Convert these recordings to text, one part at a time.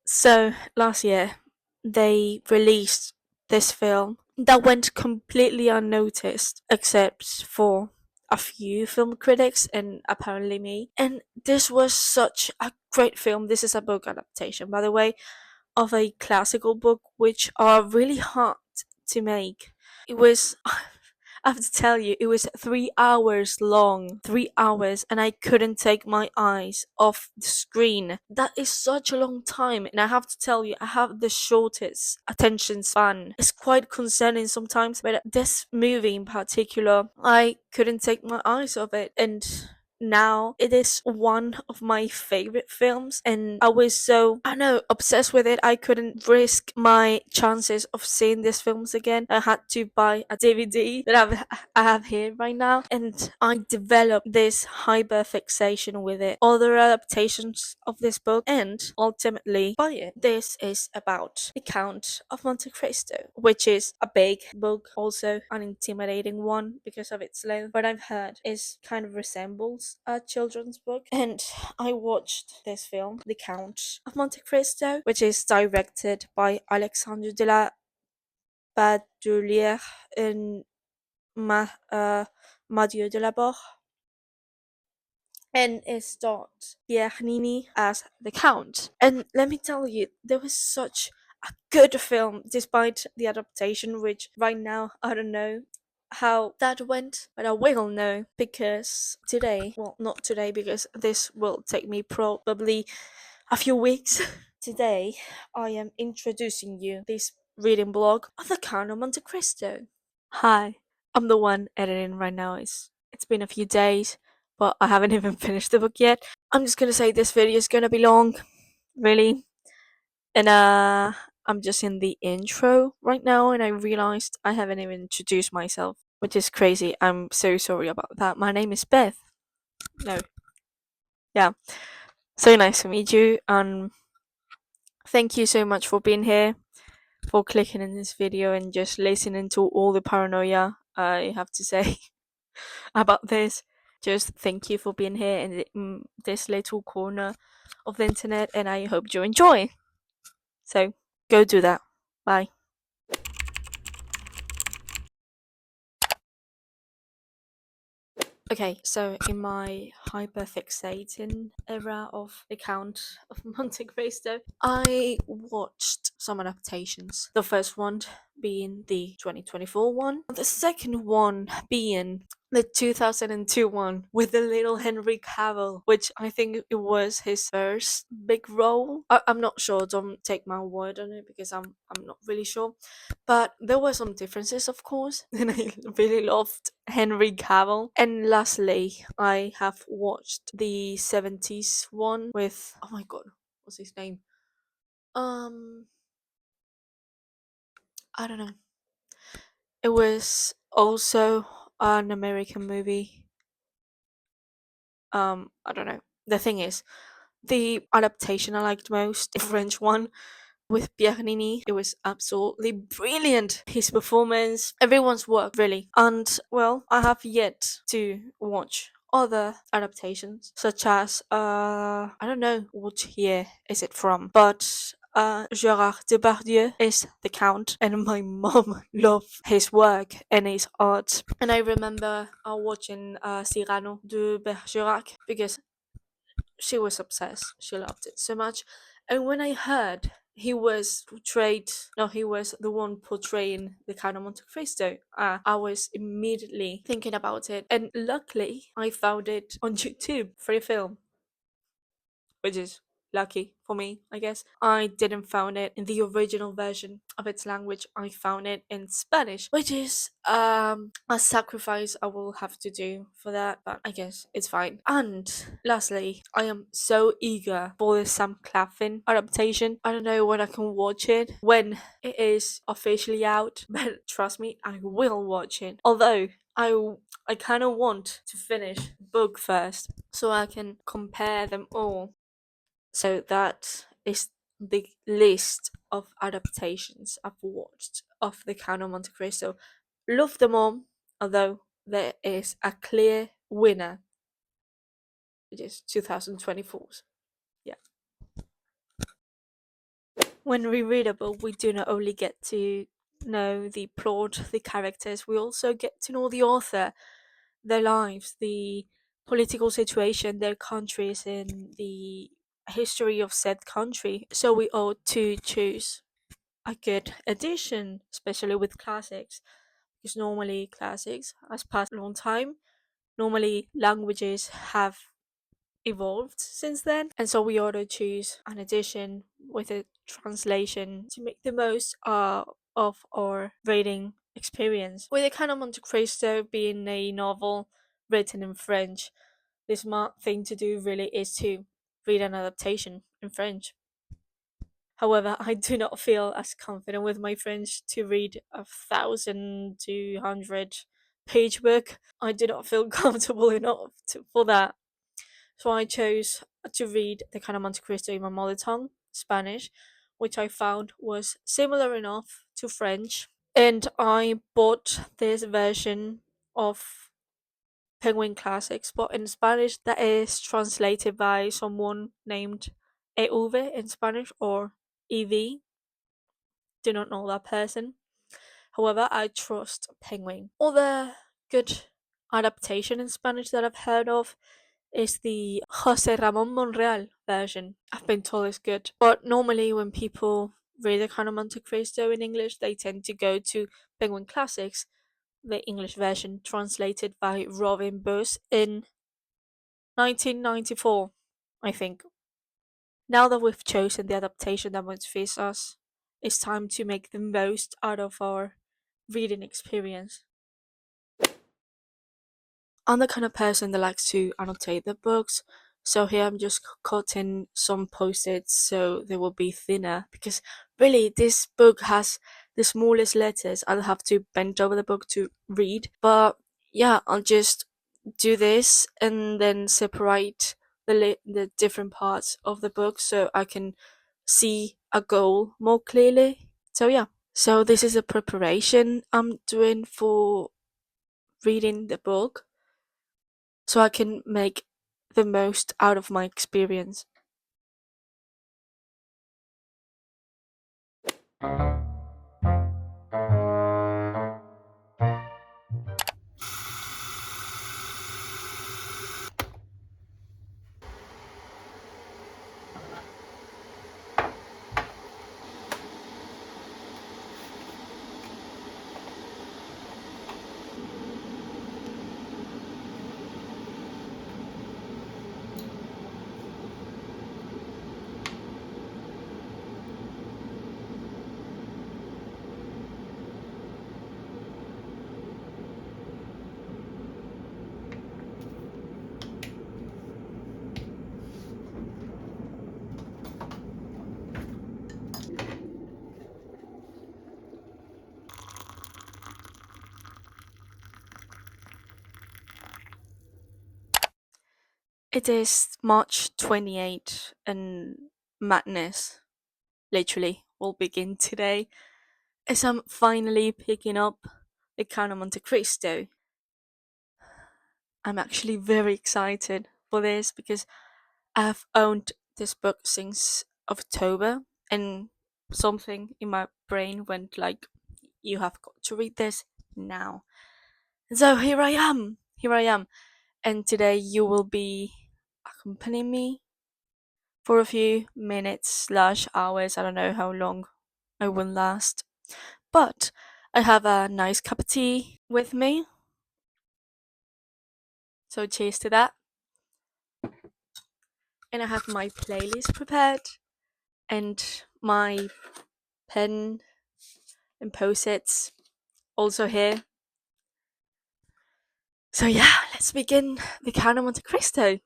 So last year they released this film that went completely unnoticed except for a few film critics and apparently me. And this was such a great film. This is a book adaptation, by the way, of a classical book, which are really hard to make. It was, I have to tell you, it was 3 hours long. 3 hours, and I couldn't take my eyes off the screen. That is such a long time, and I have to tell you, I have the shortest attention span. It's quite concerning sometimes, but this movie in particular, I couldn't take my eyes off it, and now it is one of my favorite films, and I was so, I don't know, obsessed with it. I couldn't risk my chances of seeing these films again. I had to buy a DVD that I have here right now, and I developed this hyper fixation with it, other adaptations of this book, and ultimately buy it. This is about the Count of Monte Cristo, which is a big book, also an intimidating one because of its length, but I've heard is kind of resembles a children's book. And I watched this film, The Count of Monte Cristo, which is directed by Alexandre de la Badelière and Mathieu de la Barre, and it starred Pierre Nini as the Count. And let me tell you, there was such a good film despite the adaptation, which right now I don't know how that went, but I will know because today, well, not today because this will take me probably a few weeks. Today, I am introducing you this reading blog of the Count of Monte Cristo. Hi, I'm the one editing right now. It's been a few days, but I haven't even finished the book yet. I'm just gonna say this video is gonna be long, really. And I'm just in the intro right now, and I realized I haven't even introduced myself, which is crazy. I'm so sorry about that. My name is Beth. No, yeah. So nice to meet you, and thank you so much for being here, for clicking in this video and just listening to all the paranoia I have to say about this. Just thank you for being here in this little corner of the internet, and I hope you enjoy. So go do that. Bye. Okay, so in my hyperfixating era of the Count of Monte Cristo, I watched some adaptations. The first one being the 2024 one, the second one being the 2002 one with the little Henry Cavill, which I think it was his first big role. I'm not sure, don't take my word on it because I'm not really sure. But there were some differences, of course, and I really loved Henry Cavill. And lastly, I have watched the 70s one with, oh my god, what's his name? Um, I don't know. It was also an American movie. I don't know. The thing is, the adaptation I liked most, the French one, with Pierre Nini. It was absolutely brilliant. His performance, everyone's work, really. And, well, I have yet to watch other adaptations, such as, I don't know what year is it from, but Gérard Depardieu is the Count, and my mom loved his work and his art. And I remember watching Cyrano de Bergerac because she was obsessed. She loved it so much. And when I heard he was portrayed, no, he was the one portraying the Count of Monte Cristo, I was immediately thinking about it. And luckily, I found it on YouTube for a film, which is lucky for me, I guess. I didn't found it in the original version of its language. I found it in Spanish, which is a sacrifice I will have to do for that, but I guess it's fine. And lastly, I am so eager for the Sam Claflin adaptation. I don't know when I can watch it, when it is officially out, but trust me, I will watch it. Although I kind of want to finish the book first so I can compare them all. So that is the list of adaptations I've watched of the Count of Monte Cristo. Love them all, although there is a clear winner, which is 2024's. Yeah. when we read a book, we do not only get to know the plot, the characters, we also get to know the author, their lives, the political situation, their countries, and the history of said country. So we ought to choose a good edition, especially with classics, because normally classics has passed a long time. Normally languages have evolved since then, and so we ought to choose an edition with a translation to make the most of our reading experience. With the Count of Monte Cristo being a novel written in French, the smart thing to do really is to read an adaptation in French. However, I do not feel as confident with my French to read 1,200 page book. I do not feel comfortable enough for that. So I chose to read The Count of Monte Cristo in my mother tongue, Spanish, which I found was similar enough to French. And I bought this version of Penguin Classics, but in Spanish that is translated by someone named EV in Spanish, or EV. Do not know that person. However, I trust Penguin. Other good adaptation in Spanish that I've heard of is the Jose Ramon Monreal version. I've been told it's good. But normally when people read the Count of Monte Cristo in English, they tend to go to Penguin Classics, the English version translated by Robin Buss in 1994, I think. Now that we've chosen the adaptation that most fits us, it's time to make the most out of our reading experience. I'm the kind of person that likes to annotate the books, so here I'm just cutting some post-its so they will be thinner, because really this book has the smallest letters. I'll have to bend over the book to read, but yeah, I'll just do this and then separate the different parts of the book so I can see a goal more clearly. So yeah, so this is a preparation I'm doing for reading the book so I can make the most out of my experience. It is March 28th and madness literally will begin today as I'm finally picking up The Count of Monte Cristo. I'm actually very excited for this because I've owned this book since October, and something in my brain went like, you have got to read this now. And so here I am. Here I am. And today you will be accompanying me for a few minutes slash hours. I don't know how long I will last. But I have a nice cup of tea with me. So cheers to that. And I have my playlist prepared and my pen and post-its also here. So yeah, let's begin the Count of Monte Cristo.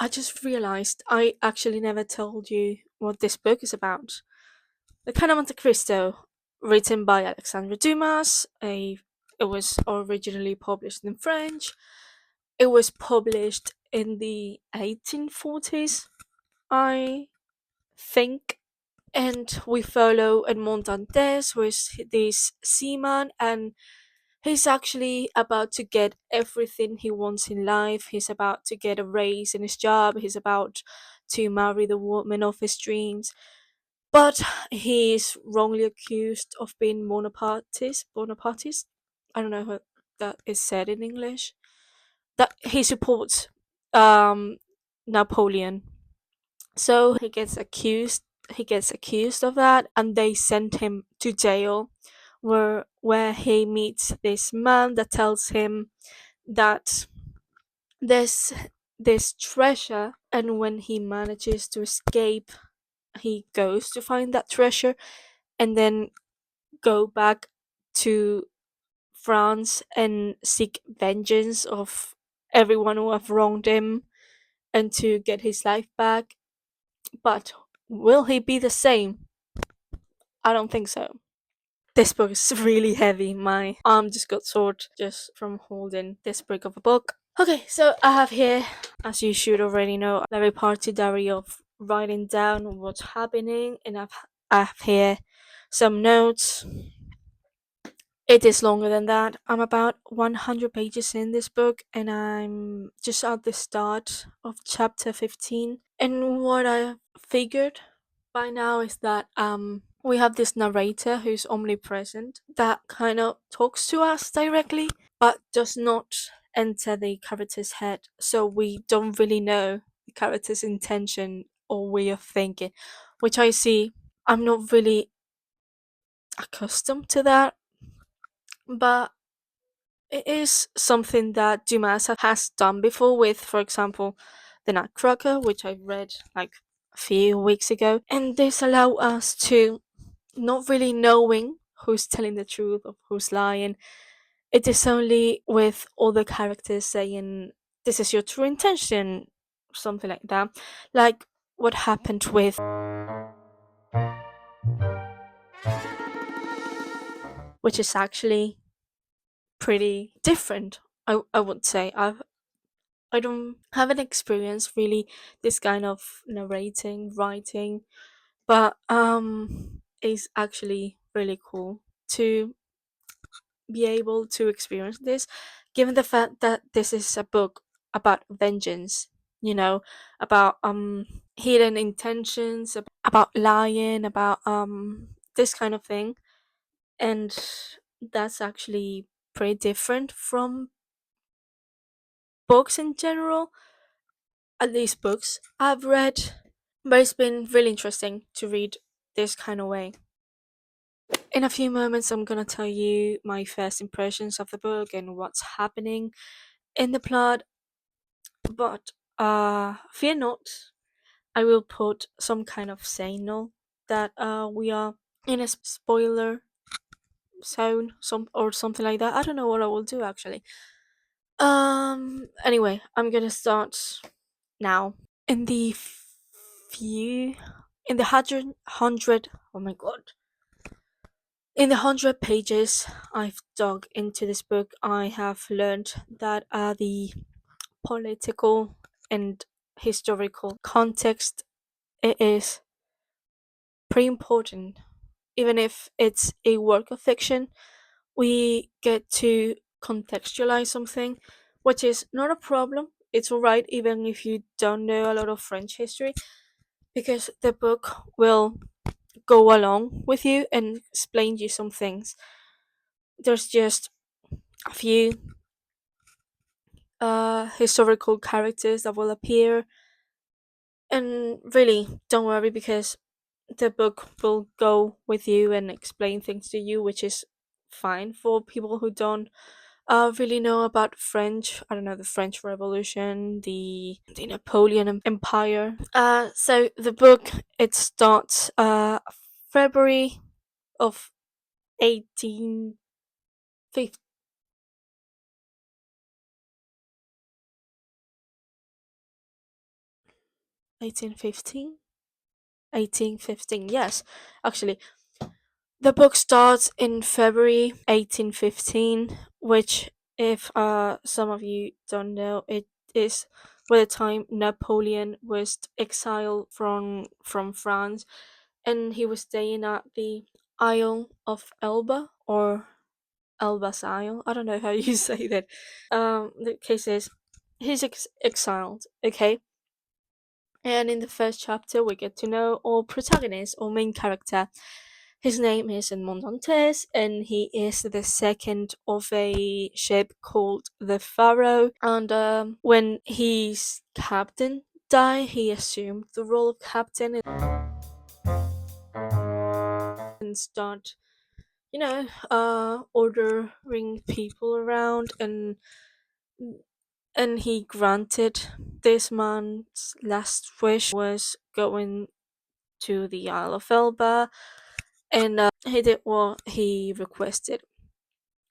I just realized I actually never told you what this book is about. The Count of Montecristo, written by Alexandre Dumas. It was originally published in French. It was published in the 1840s, I think. And we follow Edmond Dantes, who is this seaman, and he's actually about to get everything he wants in life. He's about to get a raise in his job. He's about to marry the woman of his dreams. But he is wrongly accused of being Bonapartist. Bonapartist? I don't know how that is said in English. That he supports um Napoleon. So he gets accused of that, and they send him to jail where he meets this man that tells him that there's this treasure, and when he manages to escape, he goes to find that treasure and then go back to France and seek vengeance of everyone who have wronged him and to get his life back. But will he be the same? I don't think so. This book is really heavy. My arm just got sore just from holding this brick of a book. Okay, so I have here, as you should already know, a very party diary of writing down what's happening, and I have here some notes. It is longer than that. I'm about 100 pages in this book, and I'm just at the start of chapter 15. And what I figured by now is that we have this narrator who's omnipresent that kind of talks to us directly, but does not enter the character's head, so we don't really know the character's intention or way of thinking, which I see. I'm not really accustomed to that, but it is something that Dumas has done before with, for example, The Nutcracker, which I read like a few weeks ago. And this allow us to not really knowing who's telling the truth or who's lying. It is only with all the characters saying, "This is your true intention," something like that. Like what happened with, which is actually pretty different. I would say I don't haven't experienced really this kind of narrating, writing, but it's actually really cool to be able to experience this, given the fact that this is a book about vengeance, you know, about hidden intentions, about lying, about this kind of thing, and that's actually pretty different from books in general, at least books I've read. But it's been really interesting to read this kind of way. In a few moments, I'm gonna tell you my first impressions of the book and what's happening in the plot. But fear not, I will put some kind of signal that we are in a spoiler zone, or something like that. I don't know what I will do actually. Anyway, I'm gonna start now. In the few, in the hundred, oh my god, in the 100 pages I've dug into this book, I have learned that the political and historical context, it is pretty important. Even if it's a work of fiction, we get to contextualize something, which is not a problem. It's alright even if you don't know a lot of French history, because the book will go along with you and explain you some things. There's just a few historical characters that will appear, and really don't worry, because the book will go with you and explain things to you, which is fine for people who don't really know about French. I don't know, the French Revolution, the Napoleon Empire. So the book, it starts February of 1850. 1815? 1815, yes. Actually, the book starts in February 1815, which, if some of you don't know, it is by the time Napoleon was exiled from France, and he was staying at the Isle of Elba, or Elba's Isle. I don't know how you say that. The case is, he's exiled. Okay, and in the first chapter, we get to know our protagonist, our main character. His name is Edmond Dantes, and he is the second of a ship called the Pharaoh. And when his captain died, he assumed the role of captain and start, ordering people around, and he granted this man's last wish was going to the Isle of Elba, and he did what he requested.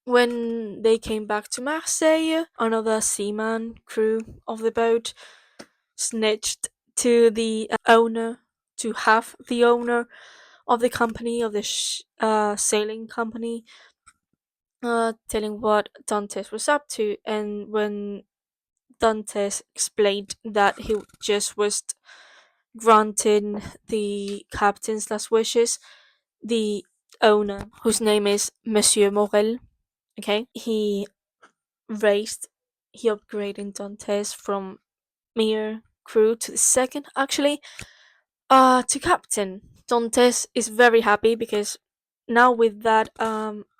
When they came back to Marseille, another seaman crew of the boat snitched to the owner, to have the owner of the company, of the sailing company, telling what Dantes was up to. And when Dantes explained that he just was granting the captain's last wishes, the owner, whose name is Monsieur Morel, okay, raised, he upgraded Dantes from mere crew to the second, actually, to captain. Dantes is very happy because now with that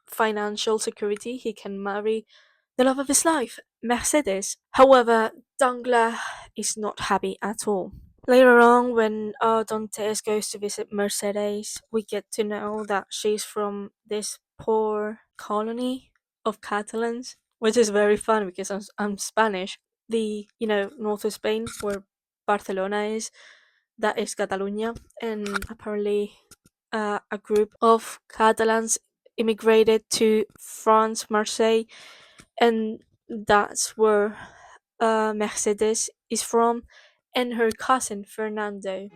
financial security, he can marry the love of his life, Mercedes. However, Danglars is not happy at all. Later on, when Dantes goes to visit Mercedes, we get to know that she's from this poor colony of Catalans, which is very fun because I'm Spanish. The, north of Spain, where Barcelona is, that is Catalonia, and apparently a group of Catalans immigrated to France, Marseille, and that's where Mercedes is from, and her cousin Fernando.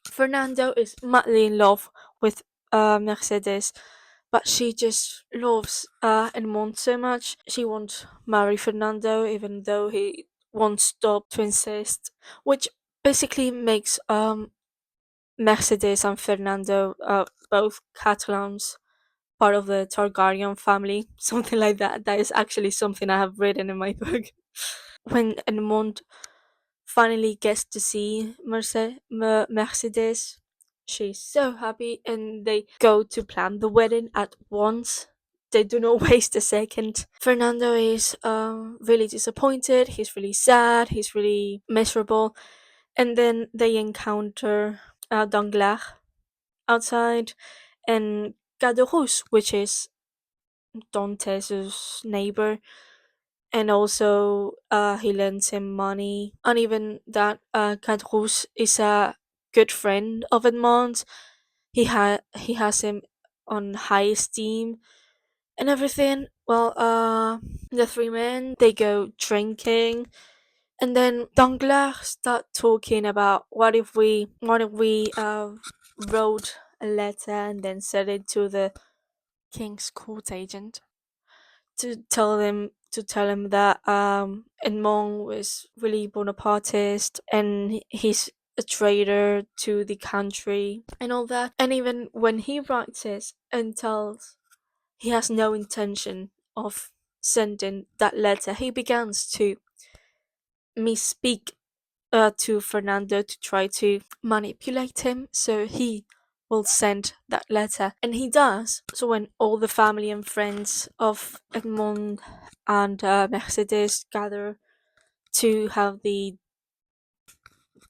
Fernando is madly in love with Mercedes, but she just loves Edmond so much. She won't marry Fernando, even though he won't stop to insist, which basically makes Mercedes and Fernando both Catalans, part of the Targaryen family, something like that. That is actually something I have written in my book. When Edmond finally gets to see Mercedes, she's so happy, and they go to plan the wedding at once. They do not waste a second. Fernando is really disappointed, he's really sad, he's really miserable, and then they encounter Danglars outside, and Caderousse, which is Dantes' neighbor, and also he lends him money, and even that Caderousse is a good friend of Edmond's. He has him on high esteem and everything. Well, the three men, they go drinking, and then Danglars start talking about what if we wrote a letter and then sent it to the king's court agent to tell him that Edmond was really Bonapartist, and he's a traitor to the country and all that. And even when he writes it and tells he has no intention of sending that letter, he begins to misspeak to Fernando to try to manipulate him so he will send that letter. And he does. So when all the family and friends of Edmond and Mercedes gather to have the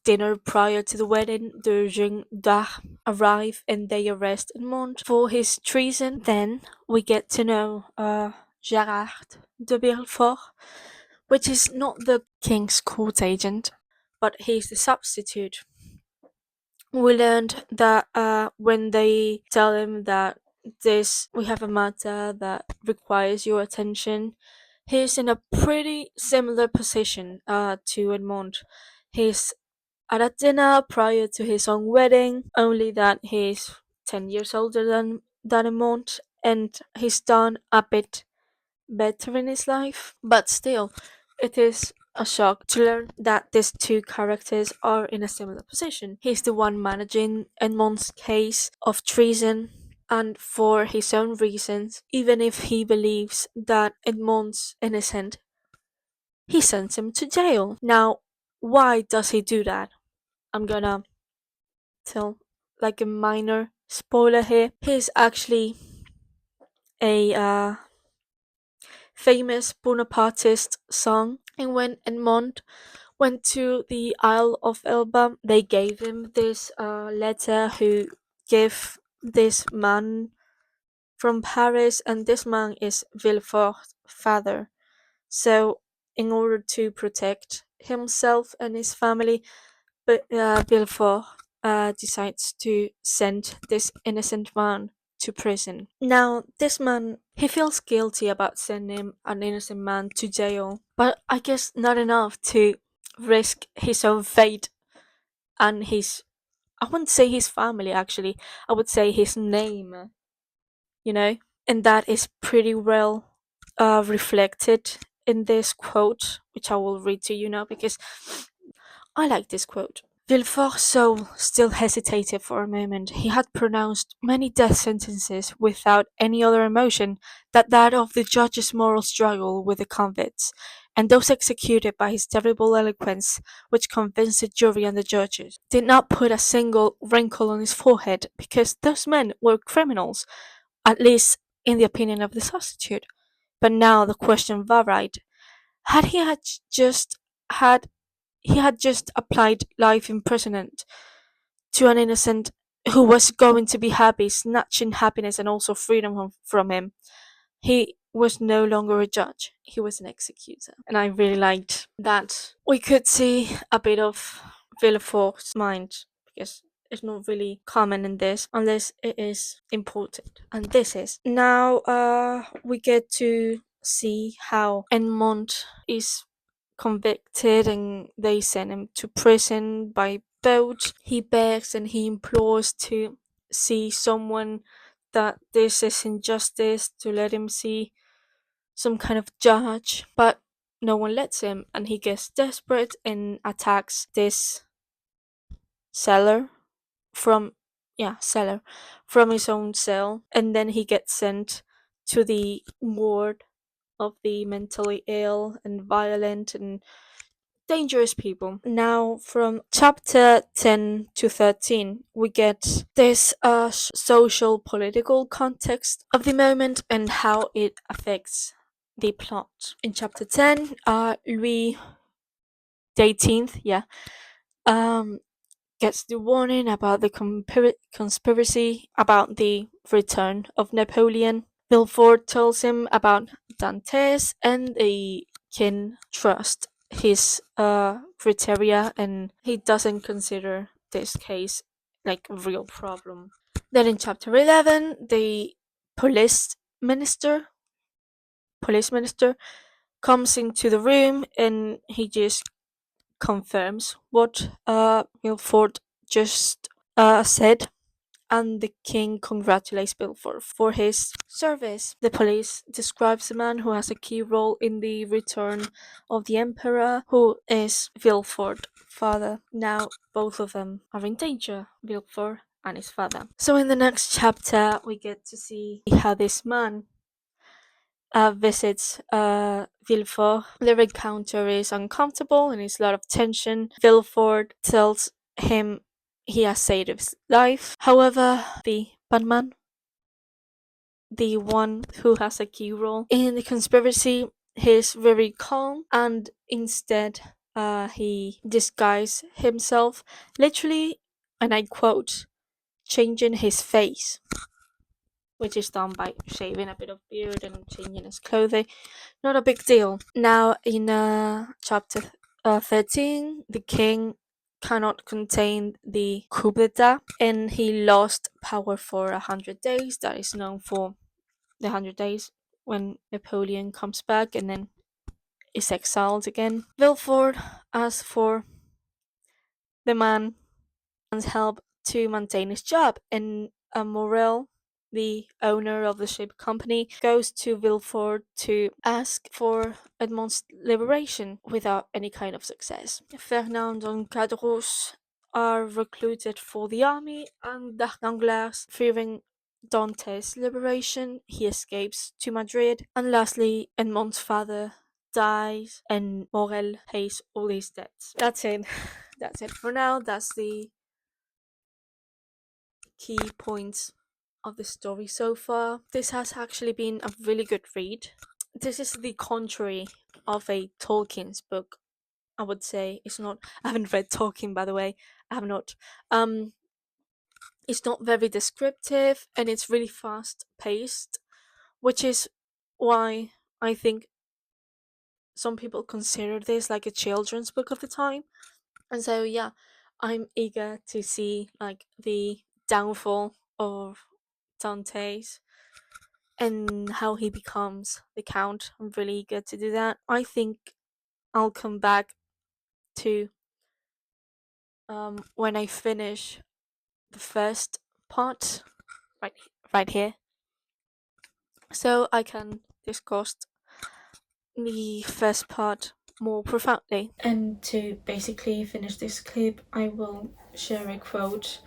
dinner prior to the wedding, the Jeune d'Arc arrive and they arrest Edmond for his treason. Then we get to know Gerard de Villefort, which is not the king's court agent, but he's the substitute. We learned that when they tell him that we have a matter that requires your attention, He's in a pretty similar position to Edmond. He's at a dinner prior to his own wedding, only that he's 10 years older than Edmond, and he's done a bit better in his life. But still, it is a shock to learn that these two characters are in a similar position. He's the one managing Edmond's case of treason, and for his own reasons, even if he believes that Edmond's innocent, he sends him to jail. Now, why does he do that? I'm gonna tell like a minor spoiler here. He's actually a famous Bonapartist song, and when Edmond went to the Isle of Elba, they gave him this letter who gave this man from Paris, and this man is Villefort's father. So, in order to protect himself and his family, Villefort decides to send this innocent man to prison. Now, this man, he feels guilty about sending an innocent man to jail, but I guess not enough to risk his own fate and I wouldn't say his family actually, I would say his name, you know? And that is pretty well reflected in this quote, which I will read to you now because I like this quote. Villefort's soul still hesitated for a moment. He had pronounced many death sentences without any other emotion than that of the judge's moral struggle with the convicts, and those executed by his terrible eloquence, which convinced the jury and the judges, did not put a single wrinkle on his forehead, because those men were criminals, at least in the opinion of the substitute. But now the question varied. Had he had just had he had just applied life imprisonment to an innocent who was going to be happy, snatching happiness and also freedom from him. He was no longer a judge, he was an executor. And I really liked that we could see a bit of Villefort's mind, because it's not really common in this unless it is important. And this is. Now we get to see how Enmont is convicted and they send him to prison by boat. He begs and he implores to see someone, that this is injustice, to let him see some kind of judge, but no one lets him, and he gets desperate and attacks this cellar from cellar from his own cell, and then he gets sent to the ward of the mentally ill and violent and dangerous people. Now, from chapter 10 to 13, we get this social political context of the moment and how it affects the plot. In chapter 10, Louis XVIII, um, gets the warning about the conspiracy about the return of Napoleon. Villefort tells him about Dantes, and they can trust his criteria, and he doesn't consider this case like a real problem. Then in chapter 11, the police minister police minister comes into the room, and he just confirms what Villefort just said, and the king congratulates Villefort for his service. The police describes a man who has a key role in the return of the emperor, who is Villefort's father. Now both of them are in danger, Villefort and his father. So in the next chapter, we get to see how this man visits Villefort. The encounter is uncomfortable and there's a lot of tension. Villefort tells him he has saved his life. However, the Batman, the one who has a key role in the conspiracy, he's very calm, and instead he disguises himself, literally, and I quote, changing his face, which is done by shaving a bit of beard and changing his clothing. Not a big deal. Now, in chapter 13, the king cannot contain the coup d'etat, and he lost power for 100 days. That is known for the 100 days when Napoleon comes back, and then is exiled again. Villefort asks for the man's help to maintain his job, and Morel, the owner of the ship company, goes to Villefort to ask for Edmond's liberation without any kind of success. Fernand and Cadros are recruited for the army, and Danglars, fearing Dante's liberation, he escapes to Madrid. And lastly, Edmond's father dies, and Morel pays all his debts. That's it. That's it for now. That's the key points of the story so far. This has actually been a really good read. This is the contrary of a Tolkien's book, I would say. It's not. I haven't read Tolkien, by the way. I have not. It's not very descriptive, and it's really fast paced, which is why I think some people consider this like a children's book of the time. And so yeah, I'm eager to see like the downfall of Dante's and how he becomes the count. I'm really eager to do that. I think I'll come back to when I finish the first part right right here, so I can discuss the first part more profoundly. And to basically finish this clip, I will share a quote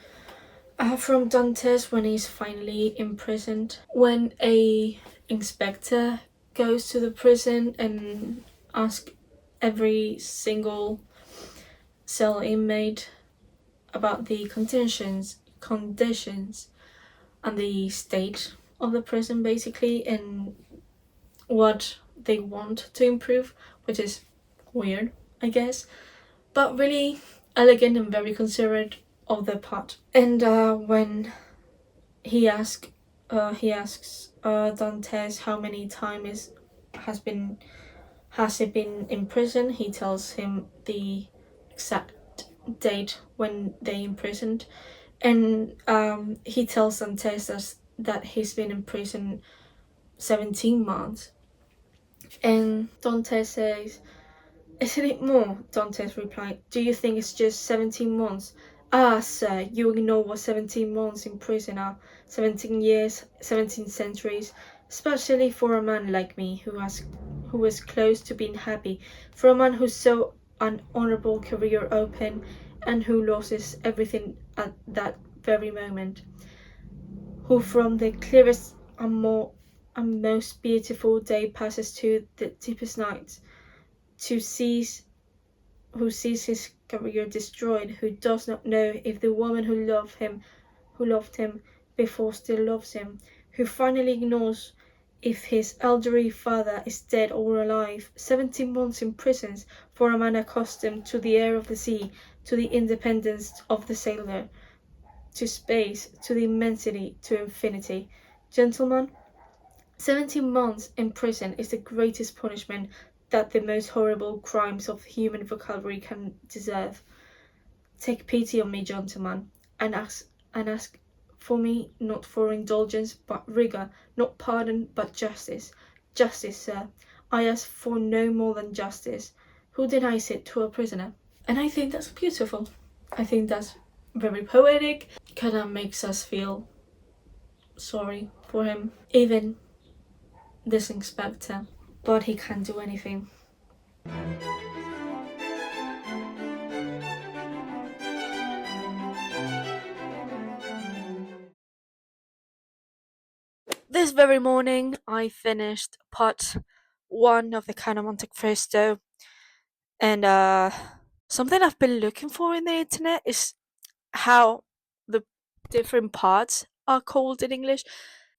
from Dantes when he's finally imprisoned. When a inspector goes to the prison and asks every single cell inmate about the conditions and the state of the prison, basically, and what they want to improve, which is weird, I guess, but really elegant and very considerate of their part. And when he asks Dantes how many times has he been in prison, he tells him the exact date when they imprisoned, and he tells Dantes that he's been in prison 17 months. And Dantes says, "Isn't it more?" Dantes replied. "Do you think it's just 17 months? Ah, sir, you ignore what 17 months in prison are. 17 years, 17 centuries, especially for a man like me who was close to being happy, for a man who saw an honorable career open and who loses everything at that very moment, who from the clearest and most beautiful day passes to the deepest night, who sees his career destroyed, who does not know if the woman who loved him before still loves him, who finally ignores if his elderly father is dead or alive. 17 months in prison for a man accustomed to the air of the sea, to the independence of the sailor, to space, to the immensity, to infinity. Gentlemen, 17 months in prison is the greatest punishment that the most horrible crimes of human vocabulary can deserve. Take pity on me, gentlemen, and ask for me not for indulgence but rigor, not pardon but justice. Justice, sir. I ask for no more than justice. Who denies it to a prisoner?" And I think that's beautiful. I think that's very poetic. Kind of makes us feel sorry for him. Even this inspector, but he can't do anything. This very morning, I finished part 1 of the Count of Montecristo, and something I've been looking for in the internet is how the different parts are called in English,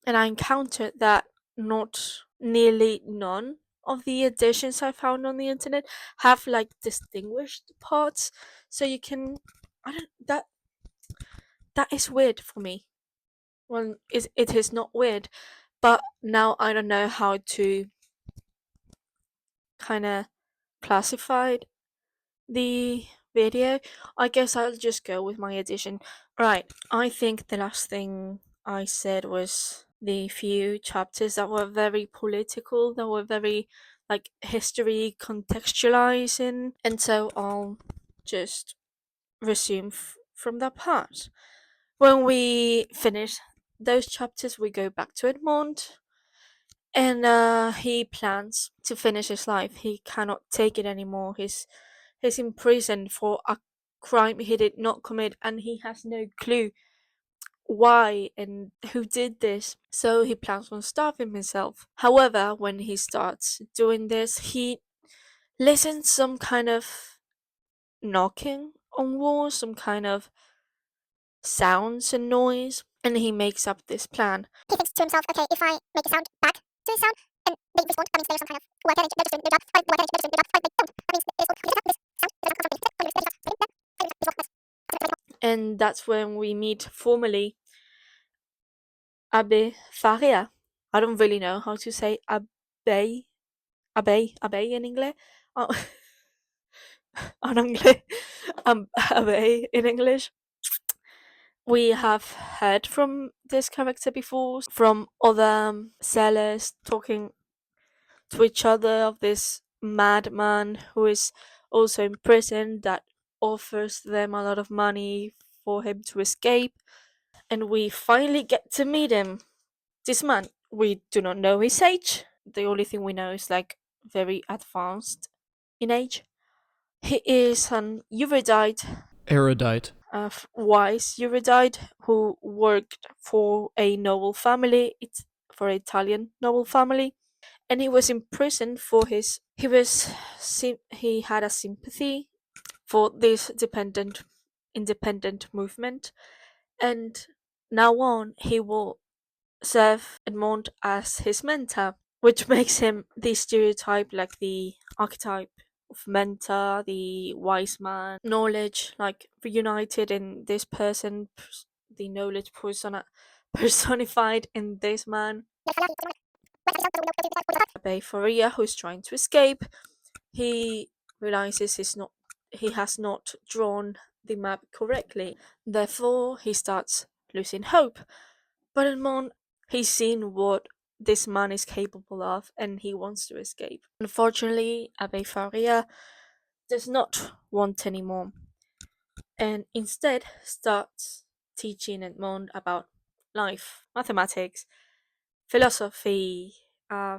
and I encountered that not nearly none of the editions I found on the internet have like distinguished parts, so you can. I don't that is weird for me. Well, it is not weird, but now I don't know how to kind of classify the video. I guess I'll just go with my edition. Right, I think the last thing I said was the few chapters that were very political, that were very like history contextualizing, and so I'll just resume from that part. When we finish those chapters, we go back to Edmond, and he plans to finish his life. He cannot take it anymore. He's imprisoned for a crime he did not commit, and he has no clue why and who did this. So he plans on starving himself. However, when he starts doing this, he listens some kind of knocking on walls, some kind of sounds and noise, and he makes up this plan. He thinks to himself, okay, if I make a sound back to the sound and they respond, that means there's some kind of work energy, they're just doing their job, fine, the work energy, they're just doing their job, fine, they don't. That means it's all this sound, they're not comfortable. And that's when we meet formally Abbe Faria. I don't really know how to say Abbe in English. Oh, en anglais. Abbe in English. We have heard from this character before, from other sellers talking to each other of this madman who is also in prison that offers them a lot of money for him to escape. And we finally get to meet him. This man, we do not know his age. The only thing we know is like very advanced in age. He is an Erudite. wise erudite who worked for a noble family. It's for an Italian noble family, and he was imprisoned for his. He had a sympathy for this independent movement, and now on he will serve Edmond as his mentor, which makes him the stereotype, like the archetype of mentor, the wise man, knowledge, like reunited in this person, the knowledge personified in this man. Abe Faria, who is trying to escape, he realizes he has not drawn the map correctly. Therefore, he starts losing hope. But Edmond, he's seen what this man is capable of, and he wants to escape. Unfortunately, Abe Faria does not want anymore, and instead starts teaching Edmond about life, mathematics, philosophy,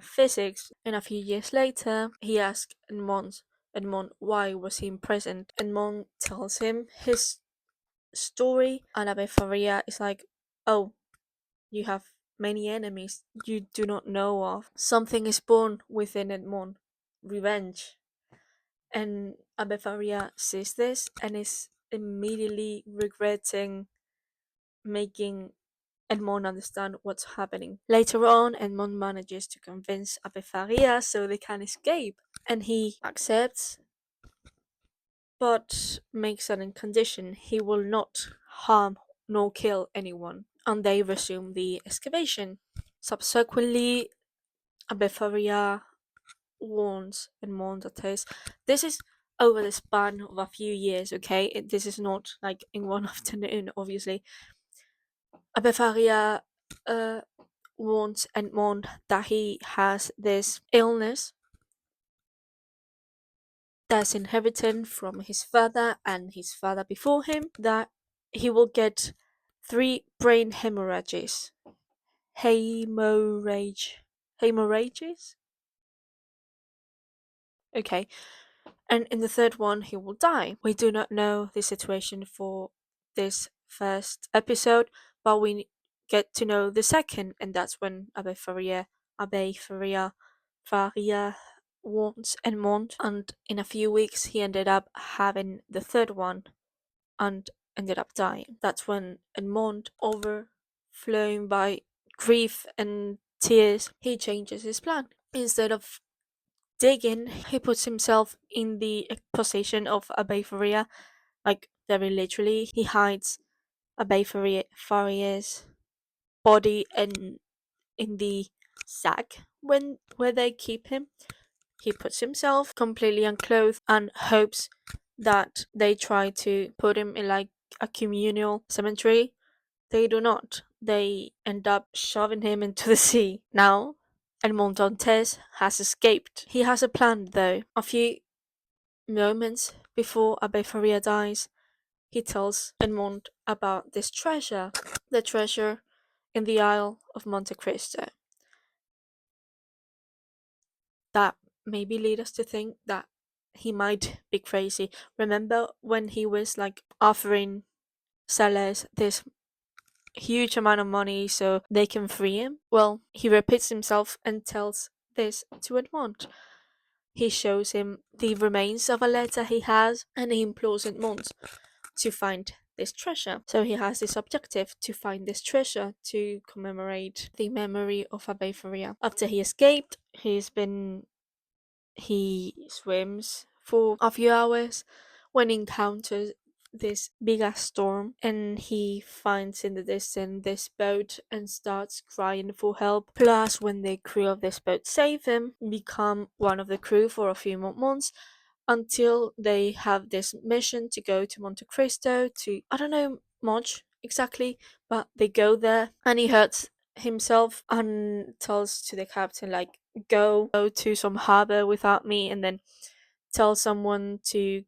physics. And a few years later, he asks Edmond why was he imprisoned. Edmond tells him his story, and Abe Faria is like, "Oh, you have many enemies you do not know of. Something is born within Edmond, revenge." And Abe Faria sees this and is immediately regretting making Edmond understand what's happening. Later on, Edmond manages to convince Abe Faria so they can escape, and he accepts, but makes an condition: he will not harm nor kill anyone, and they resume the excavation. Subsequently, Abe Faria warns Edmond that this is over the span of a few years, okay? This is not like in one afternoon, obviously. Abe Faria warns Edmond that he has this illness that's inherited from his father and his father before him, that he will get 3 brain hemorrhages. Hemorrhages? Okay. And in the third one, he will die. We do not know the situation for this first episode, but we get to know the second, and that's when Faria warns Edmond, and in a few weeks he ended up having the third one and ended up dying. That's when Edmond, overflowing by grief and tears, he changes his plan. Instead of digging, he puts himself in the position of Abe Faria, like very literally. He hides Abe Faria's body in the sack where they keep him. He puts himself completely unclothed and hopes that they try to put him in like a communal cemetery. They do not. They end up shoving him into the sea. Now, Edmond Dantes has escaped. He has a plan though. A few moments before Abbe Faria dies, he tells Edmond about this treasure, the treasure in the Isle of Monte Cristo. That maybe lead us to think that he might be crazy. Remember when he was like offering sellers this huge amount of money so they can free him? Well, he repeats himself and tells this to Edmond. He shows him the remains of a letter he has and he implores Edmond to find this treasure. So he has this objective to find this treasure to commemorate the memory of Abbe Faria. After he escaped, he swims for a few hours when he encounters this big ass storm and he finds in the distance this boat and starts crying for help. Plus, when the crew of this boat save him, become one of the crew for a few more months until they have this mission to go to Monte Cristo to, I don't know much exactly, but they go there and he hurts himself and tells to the captain like go to some harbor without me and then tell someone to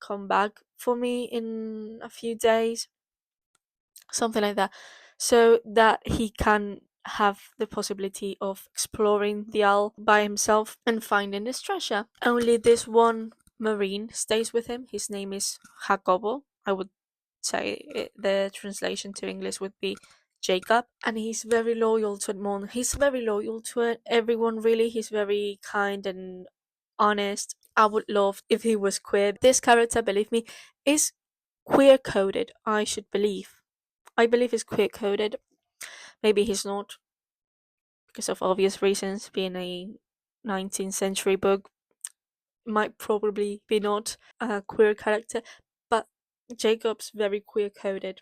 come back for me in a few days, something like that, so that he can have the possibility of exploring the Isle by himself and finding this treasure. Only this one marine stays with him. His name is Jacobo. I would say the translation to English would be Jacob, and he's very loyal to Edmond. He's very loyal to everyone, really. He's very kind and honest. I would love if he was queer. This character, believe me, is queer coded. I believe he's queer coded. Maybe he's not, because of obvious reasons, being a 19th century book might probably be not a queer character, but Jacob's very queer coded.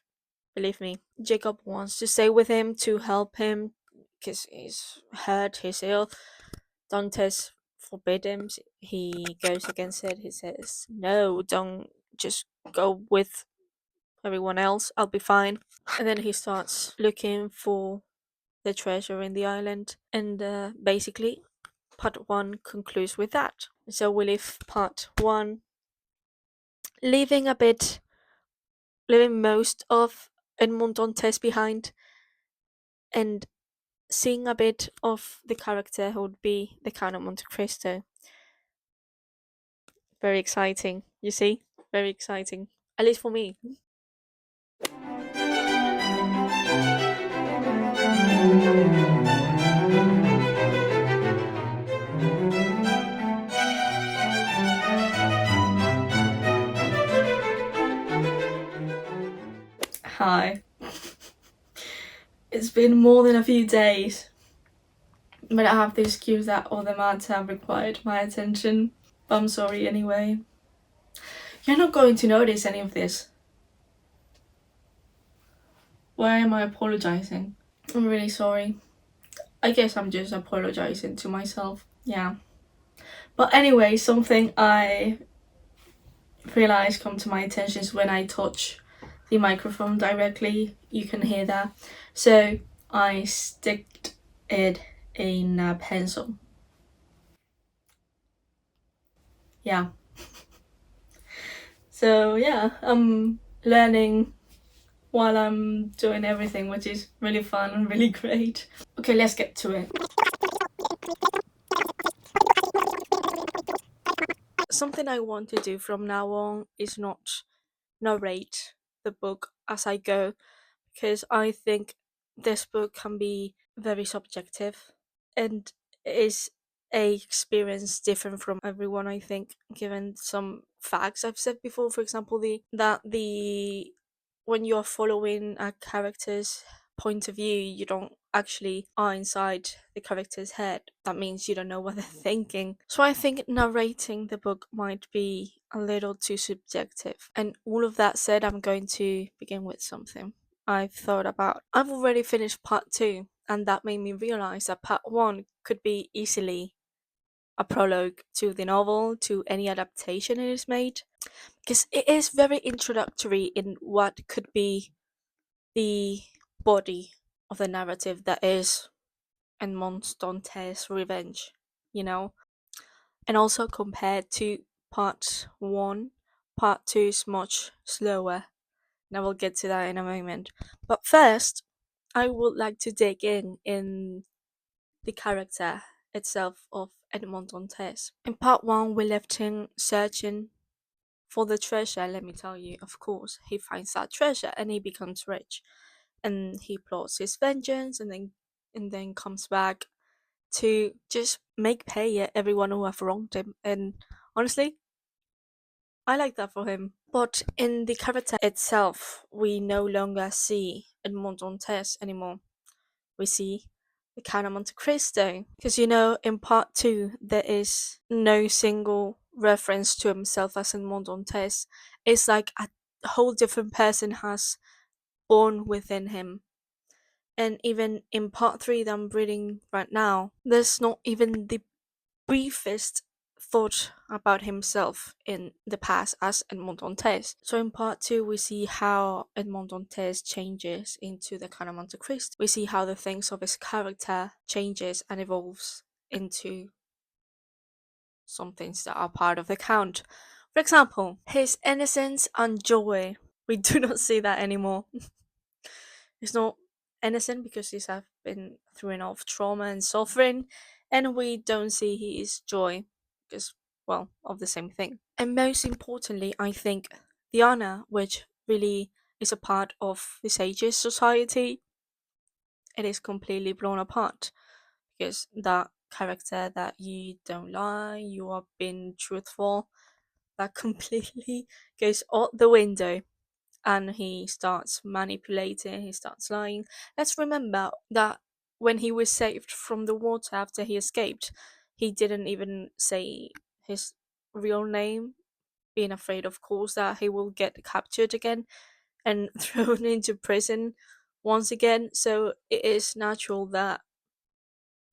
Believe me, Jacob wants to stay with him to help him because he's hurt, he's ill. Dantes forbid him. He goes against it. He says, "No, don't just go with everyone else. I'll be fine." And then he starts looking for the treasure in the island, and basically, part one concludes with that. So we leave part one, leaving most of Edmond Dantes behind, and seeing a bit of the character who would be the Count of Montecristo. Very exciting, you see? Very exciting. At least for me. Hi. It's been more than a few days, but I have the excuse that all the maths have required my attention. But I'm sorry anyway. You're not going to notice any of this. Why am I apologizing? I'm really sorry. I guess I'm just apologizing to myself. Yeah. But anyway, something I realized come to my attention is when I touch the microphone directly, you can hear that. So I sticked it in a pencil. Yeah. So yeah, I'm learning while I'm doing everything, which is really fun and really great. Okay, let's get to it. Something I want to do from now on is not narrate the book as I go, because I think this book can be very subjective and is a experience different from everyone, I think, given some facts I've said before. For example, the when you're following a character's point of view, you don't actually are inside the character's head. That means you don't know what they're thinking. So I think narrating the book might be a little too subjective. And all of that said, I'm going to begin with something I've thought about. I've already finished part 2, and that made me realize that part 1 could be easily a prologue to the novel, to any adaptation it is made, because it is very introductory in what could be the body of the narrative that is Edmond Dante's revenge, you know? And also compared to part 1, part 2 is much slower. And I will get to that in a moment. But first, I would like to dig in the character itself of Edmond Dantes. In part 1, we left him searching for the treasure. Let me tell you, of course, he finds that treasure and he becomes rich. And he plots his vengeance and then comes back to just make pay at everyone who have wronged him. And honestly, I like that for him. But in the character itself, we no longer see Edmond Dantes anymore. We see the Count of Montecristo. Because in part 2, there is no single reference to himself as Edmond Dantes. It's like a whole different person has born within him. And even in part 3 that I'm reading right now, there's not even the briefest thought about himself in the past as Edmond Dantes. So in part 2, we see how Edmond Dantes changes into the Count of Montecristo. We see how the things of his character changes and evolves into some things that are part of the Count. For example, his innocence and joy. We do not see that anymore. He's not innocent because he's have been through enough trauma and suffering, and we don't see his joy because, well, of the same thing. And most importantly, I think the honor, which really is a part of this age's society, it is completely blown apart because that character that you don't lie, you are being truthful, that completely goes out the window and he starts manipulating, he starts lying. Let's remember that when he was saved from the water after he escaped, he didn't even say his real name, being afraid, of course, that he will get captured again and thrown into prison once again. So it is natural that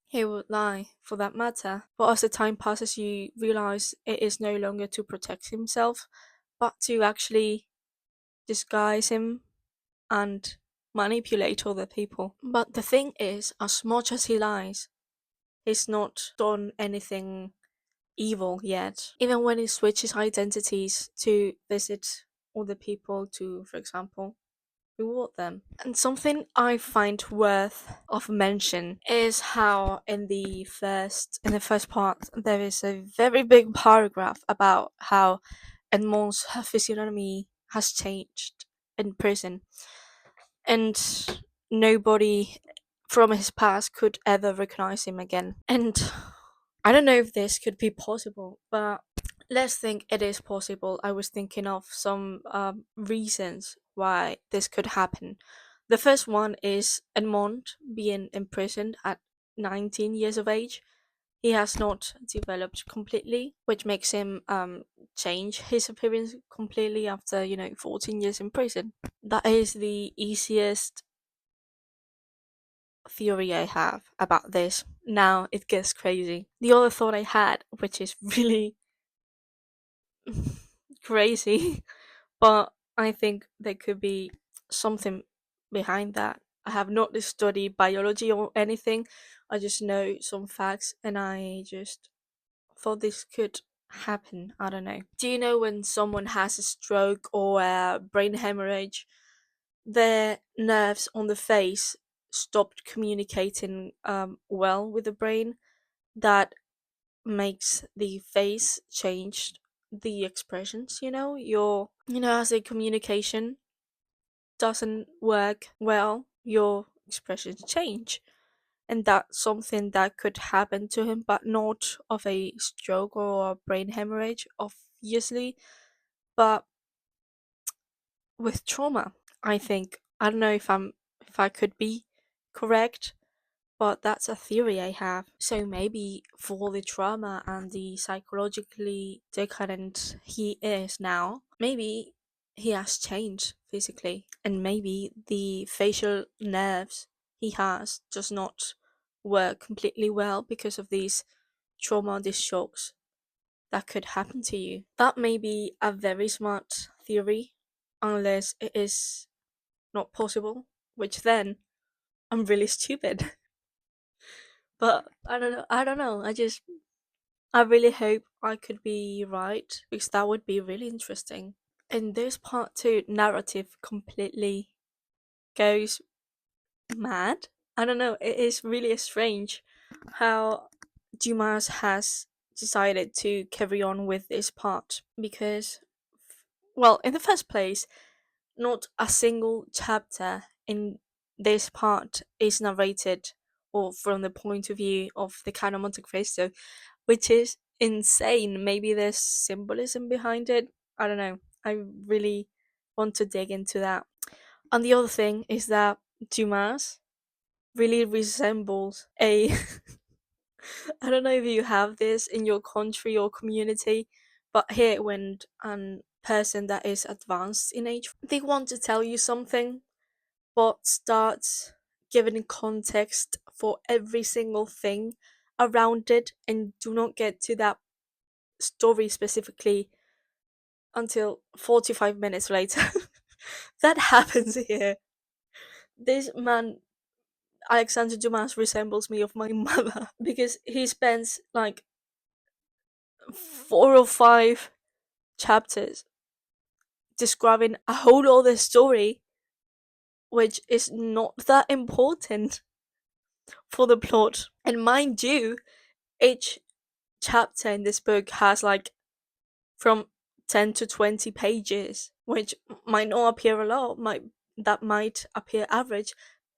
he would lie for that matter. But as the time passes, you realize it is no longer to protect himself, but to actually disguise him and manipulate other people. But the thing is, as much as he lies, he's not done anything evil yet. Even when he switches identities to visit other people to, for example, reward them. And something I find worth of mention is how in the first part there is a very big paragraph about how Edmond's physiognomy has changed in prison, and nobody from his past could ever recognize him again. And I don't know if this could be possible, but let's think it is possible. I was thinking of some reasons why this could happen. The first one is Edmond being imprisoned at 19 years of age. He has not developed completely, which makes him change his appearance completely after 14 years in prison. That is the easiest theory I have about this. Now it gets crazy. The other thought I had, which is really crazy, but I think there could be something behind that. I have not studied biology or anything. I just know some facts and I just thought this could happen. I don't know. Do you know when someone has a stroke or a brain hemorrhage, their nerves on the face stopped communicating well with the brain? That makes the face change the expressions. As a communication doesn't work well, your expressions change. And that's something that could happen to him, but not of a stroke or a brain hemorrhage, obviously, but with trauma. I think. I don't know if I could be correct, but that's a theory I have. So maybe for the trauma and the psychologically decadent he is now, maybe he has changed physically, and maybe the facial nerves he has does not work completely well because of these trauma, these shocks that could happen to you. That may be a very smart theory, unless it is not possible, which then I'm really stupid. But I don't know. I really hope I could be right because that would be really interesting. In this part two, narrative completely goes mad. I don't know. It is really strange how Dumas has decided to carry on with this part because, well, in the first place, not a single chapter in this part is narrated or from the point of view of the Count of Montecristo, which is insane. Maybe there's symbolism behind it. I don't know. I really want to dig into that. And the other thing is that Dumas really resembles a I don't know if you have this in your country or community, but here when a person that is advanced in age they want to tell you something but starts giving context for every single thing around it and do not get to that story specifically until 45 minutes later. That happens here. This man Alexander Dumas resembles me of my mother because he spends like 4 or 5 chapters describing a whole other story which is not that important for the plot. And mind you, each chapter in this book has like from 10 to 20 pages, which might not appear a lot, might appear average,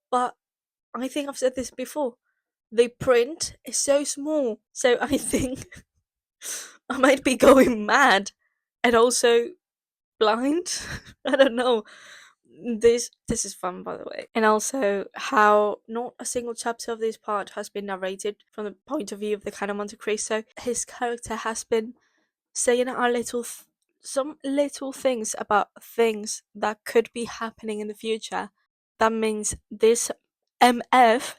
but I think I've said this before. The print is so small, so I think I might be going mad and also blind. I don't know. This is fun, by the way, and also how not a single chapter of this part has been narrated from the point of view of the Count of Montecristo. His character has been saying some little things about things that could be happening in the future. That means this MF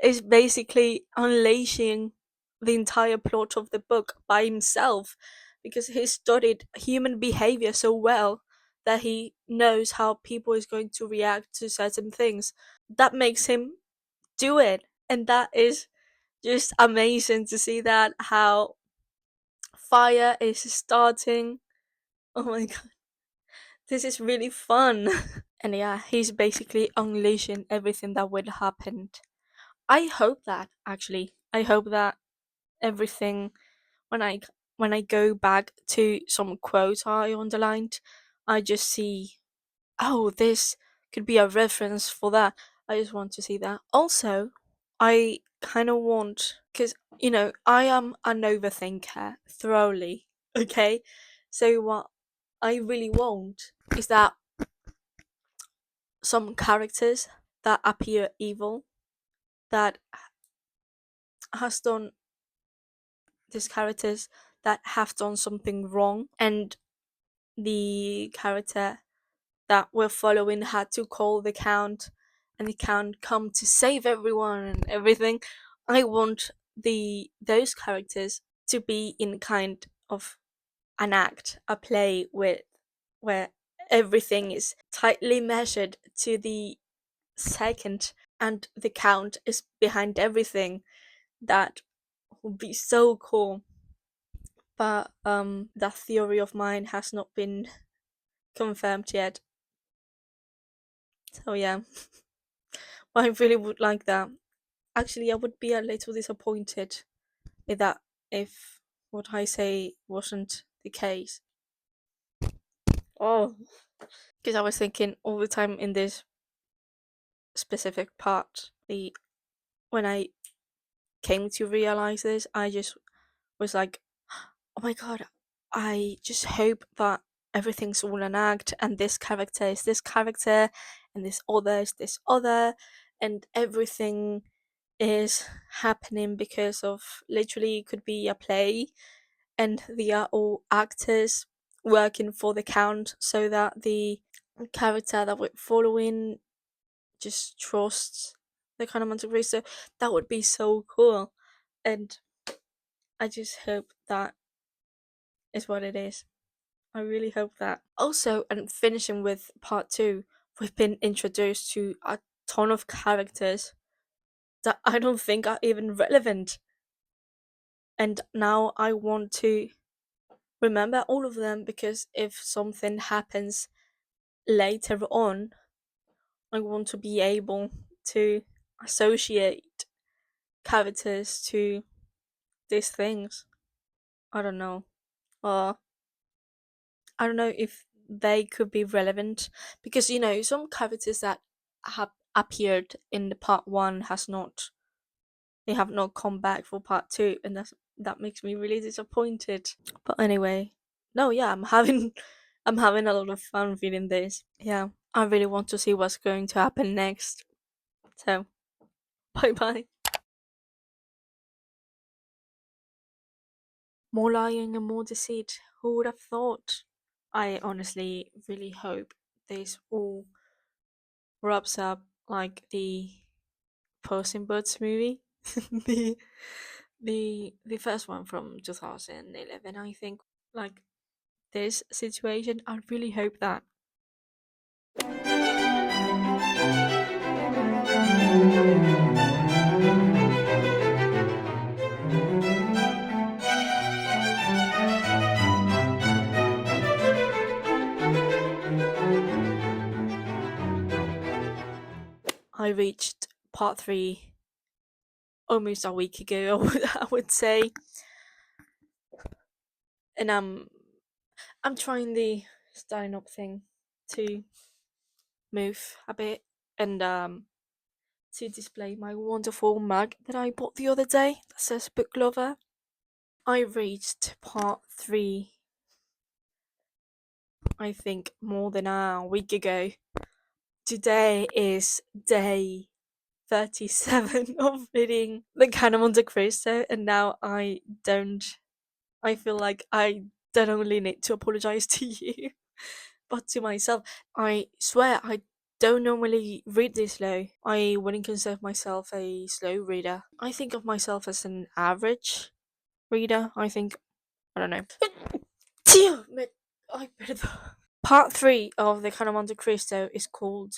is basically unleashing the entire plot of the book by himself because he studied human behavior so well that he knows how people is going to react to certain things. That makes him do it, and that is just amazing to see that how fire is starting. Oh my god, this is really fun. And yeah, he's basically unleashing everything that would happen. I hope that actually. I hope that everything when I go back to some quotes I underlined, I just see, oh, this could be a reference for that. I just want to see that. Also, I kind of want because I am an overthinker thoroughly. Okay, so what I really want is that some characters that appear evil that has done these characters that have done something wrong and the character that we're following had to call the count and the count come to save everyone and everything. I want those characters to be in kind of an act, a play with where everything is tightly measured to the second and the count is behind everything. That would be so cool. But that theory of mine has not been confirmed yet. So yeah, I really would like that. Actually, I would be a little disappointed if what I say wasn't the case. Oh, because I was thinking all the time in this specific part. The When I came to realize this, I just was like, oh my god, I just hope that everything's all an act and this character is this character and this other is this other and everything is happening because of literally it could be a play and they are all actors working for the count so that the character that we're following just trusts the kind of Montecristo. That would be so cool, and I just hope that is what it is. I really hope that. Also, and finishing with part two, we've been introduced to a ton of characters that I don't think are even relevant. And now I want to remember all of them because if something happens later on, I want to be able to associate characters to these things. I don't know. Or I don't know if they could be relevant because some characters that have appeared in the part one they have not come back for part two, and that makes me really disappointed. But anyway, no, yeah, I'm having a lot of fun reading this. Yeah, I really want to see what's going to happen next. So, bye bye. More lying and more deceit. Who would have thought? I honestly really hope this all wraps up like the Puss in Boots movie, the the first one from 2011, I think. Like this situation, I really hope that. I reached part three almost a week ago. I would say, and I'm trying the starting up thing to move a bit and to display my wonderful mug that I bought the other day that says book lover. I reached part three, I think, more than a week ago. Today is day 37 of reading the Count of Montecristo, and now I feel like I don't only need to apologize to you, but to myself. I swear I don't normally read this slow. I wouldn't consider myself a slow reader. I think of myself as an average reader. I don't know. Damn it! I better. Part 3 of the Count of Montecristo is called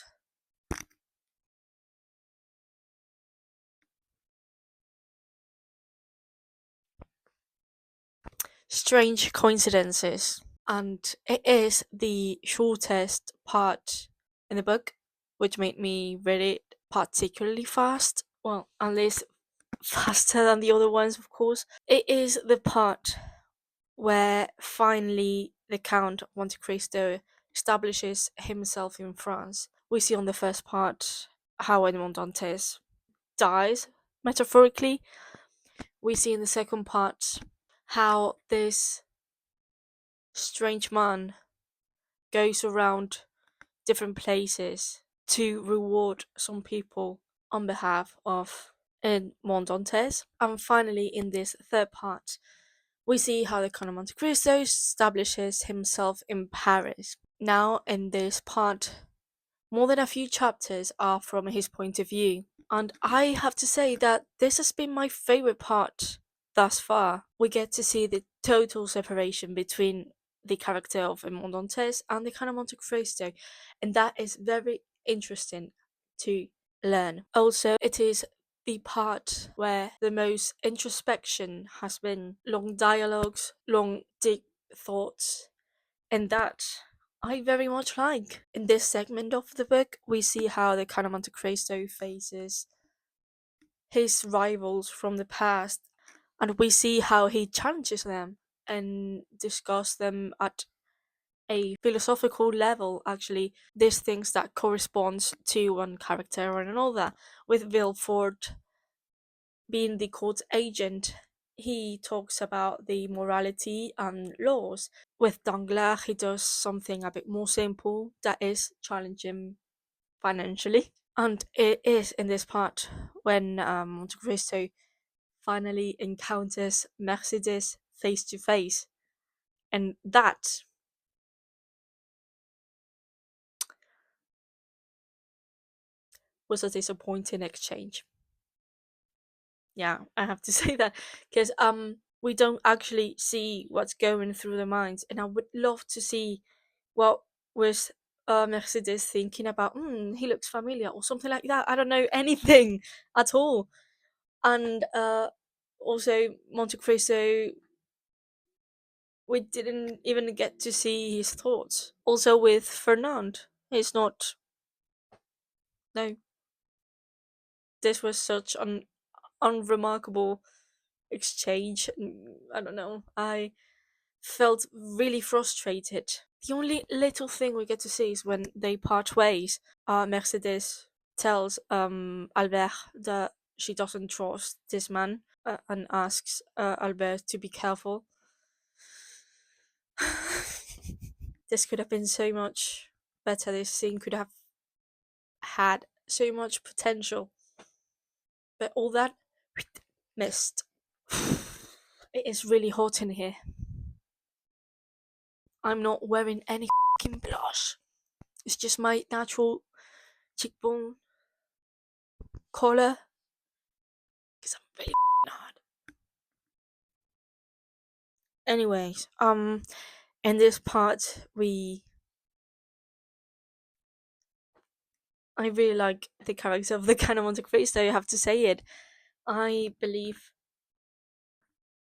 Strange Coincidences, and it is the shortest part in the book, which made me read it particularly fast. Well, at least faster than the other ones, of course. It is the part where finally the Count of Monte Cristo establishes himself in France. We see on the first part how Edmond Dantes dies, metaphorically. We see in the second part how this strange man goes around different places to reward some people on behalf of Edmond Dantes. And finally, in this third part, we see how the Count of Monte Cristo establishes himself in Paris. Now, in this part, more than a few chapters are from his point of view, and I have to say that this has been my favorite part thus far. We get to see the total separation between the character of Edmond Dantes and the Count of Monte Cristo, and that is very interesting to learn. Also, it is the part where the most introspection has been, long dialogues, long deep thoughts, and that I very much like. In this segment of the book, we see how the Count of Monte Cristo faces his rivals from the past, and we see how he challenges them and discuss them at a philosophical level. Actually, these things that corresponds to one character or another. With Villefort being the court agent, he talks about the morality and laws. With Danglars, he does something a bit more simple, that is challenging financially. And it is in this part when Monte Cristo finally encounters Mercedes face to face, and that was a disappointing exchange. Yeah, I have to say that because we don't actually see what's going through the minds, and I would love to see what was Mercedes thinking about, he looks familiar or something like that. I don't know anything at all. And also Monte Cristo, we didn't even get to see his thoughts. Also with Fernand, he's not. No, this was such an unremarkable exchange. I don't know. I felt really frustrated. The only little thing we get to see is when they part ways. Mercedes tells Albert that she doesn't trust this man, and asks Albert to be careful. This could have been so much better. This scene could have had so much potential, but all that missed. It is really hot in here. I'm not wearing any fucking blush. It's just my natural cheekbone color because I'm really hot. Anyways, in this part, I really like the character of the Count of Montecristo. I have to say it. I believe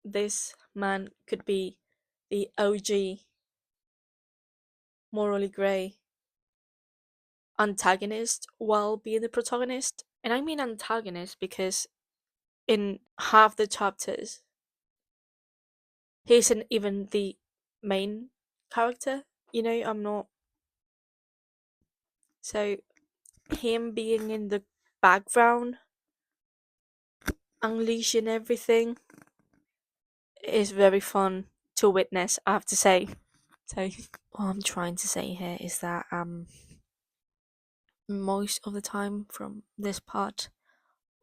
this man could be the OG morally grey antagonist while being the protagonist. And I mean antagonist because in half the chapters, he isn't even the main character. I'm not. So, him being in the background, unleashing everything, is very fun to witness, I have to say. So, what I'm trying to say here is that most of the time from this part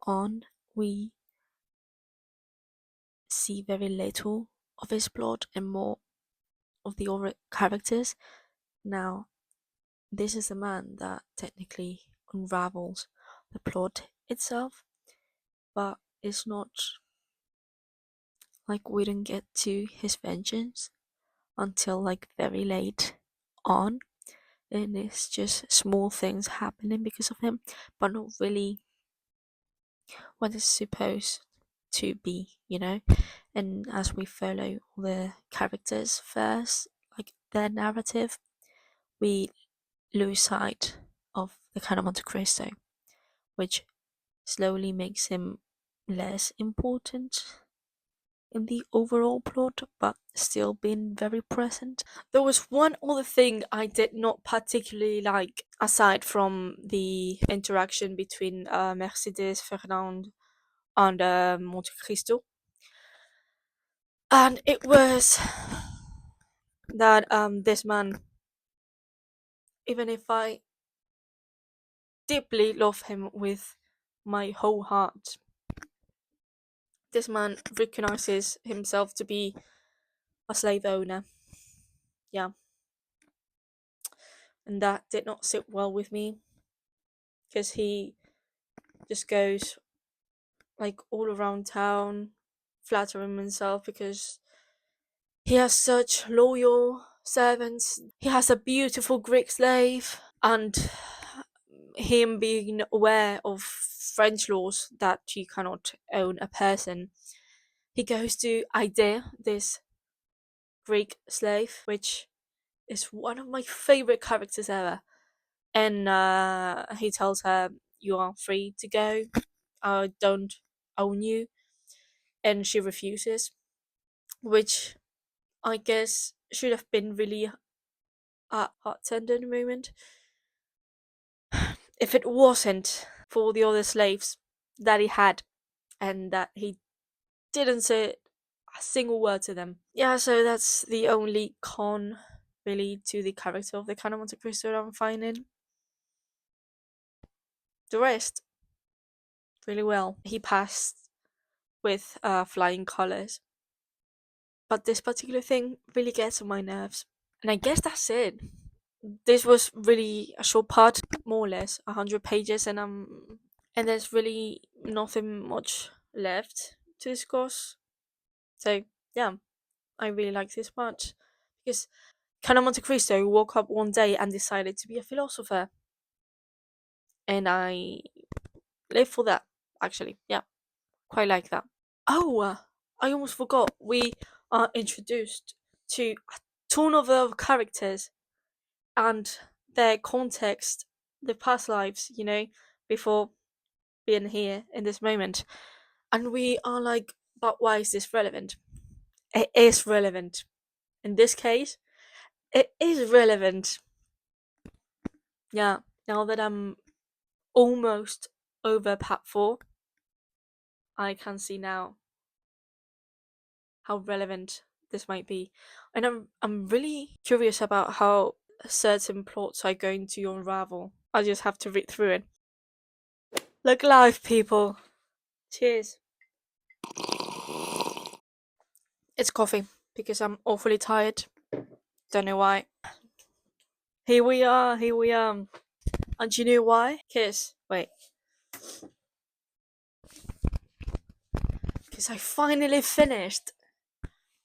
on, we see very little of his plot and more of the other characters. Now, this is the man that technically unravels the plot itself, but it's not like we don't get to his vengeance until like very late on, and it's just small things happening because of him, but not really what it's supposed to be. And as we follow all the characters first, like their narrative, we lose sight of the Count of Monte Cristo, which slowly makes him less important in the overall plot, but still being very present. There was one other thing I did not particularly like, aside from the interaction between Mercedes, Fernand, and Monte Cristo, and it was that this man, even if I deeply love him with my whole heart, this man recognizes himself to be a slave owner. Yeah. And that did not sit well with me because he just goes like all around town flattering himself because he has such loyal servants. He has a beautiful Greek slave, and him being aware of French laws that you cannot own a person, he goes to Ida, this Greek slave, which is one of my favorite characters ever. And he tells her, "You are free to go. I don't own you," and she refuses, which I guess should have been really a heart-tender moment if it wasn't for the other slaves that he had and that he didn't say a single word to them. Yeah, so that's the only con really to the character of the Count of Monte Cristo that I'm finding. The rest, really well. He passed with flying colours. But this particular thing really gets on my nerves. And I guess that's it. This was really a short part, more or less 100 pages, and there's really nothing much left to discuss. So yeah, I really like this part because Count of Montecristo woke up one day and decided to be a philosopher. And I live for that, actually. Yeah, quite like that. Oh, I almost forgot. We are introduced to a ton of other characters and their context, their past lives, before being here in this moment. And we are like, but why is this relevant? It is relevant. In this case, it is relevant. Yeah, now that I'm almost over part 4, I can see now how relevant this might be. And I'm really curious about how certain plots are going to unravel. I just have to read through it. Look live, people. Cheers. It's coffee because I'm awfully tired. Don't know why. Here we are. And you know why? Because I finally finished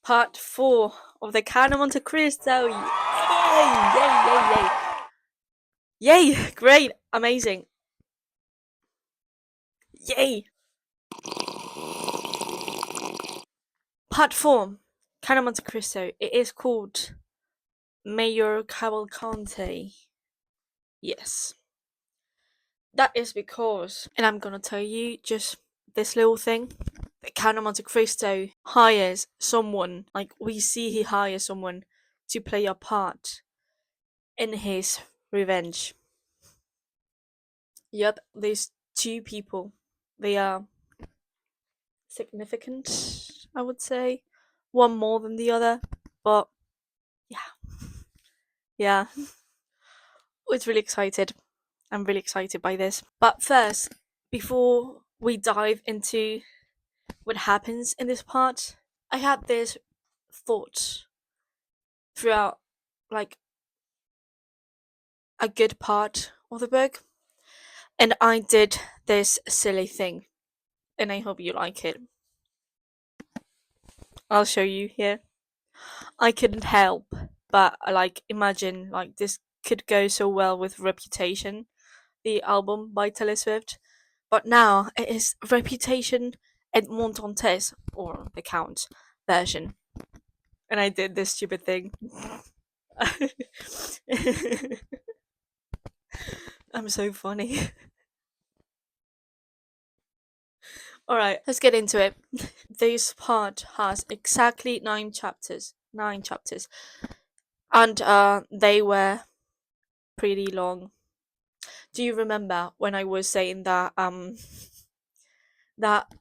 part 4 of the Count of Montecristo. Yay! Great! Amazing! Yay! Part 4, Count of Montecristo. It is called Mayor Cavalcanti. Yes. That is because, and I'm gonna tell you just this little thing. The Count of Montecristo hires someone, like we see he hires someone to play a part in his revenge. Yep, these 2 people. They are significant, I would say. One more than the other, but yeah. It's really excited. I'm really excited by this. But first, before we dive into what happens in this part, I had this thought throughout, like, a good part of the book, and I did this silly thing, and I hope you like it. I'll show you here. I couldn't help but imagine this could go so well with Reputation, the album by Taylor Swift, but now it is Reputation Edmond Dantes, or the Count version, and I did this stupid thing. I'm so funny. Alright, let's get into it. This part has exactly 9 chapters. 9 chapters. And they were pretty long. Do you remember when I was saying that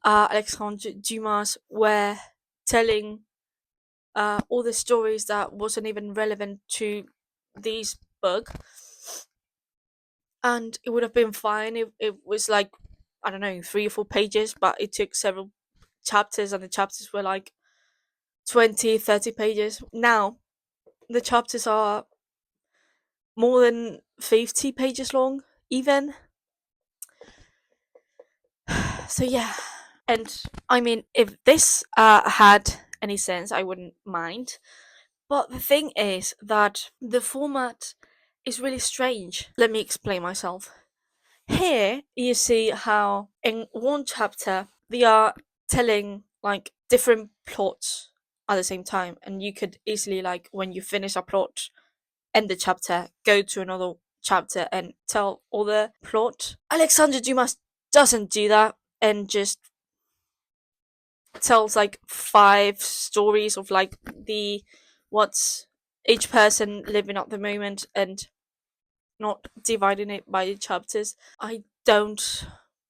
Alexandre Dumas were telling all the stories that wasn't even relevant to this book, and it would have been fine if it was like, I don't know, 3 or 4 pages, but it took several chapters, and the chapters were like 20-30 pages. Now the chapters are more than 50 pages long, even. So yeah, and I mean, if this had any sense, I wouldn't mind. But the thing is that the format is really strange. Let me explain myself. Here you see how in one chapter they are telling like different plots at the same time, and you could easily, like, when you finish a plot, end the chapter, go to another chapter and tell all the plot. Alexandre Dumas doesn't do that and just tells like 5 stories of like the what's each person living at the moment, and not dividing it by chapters. I don't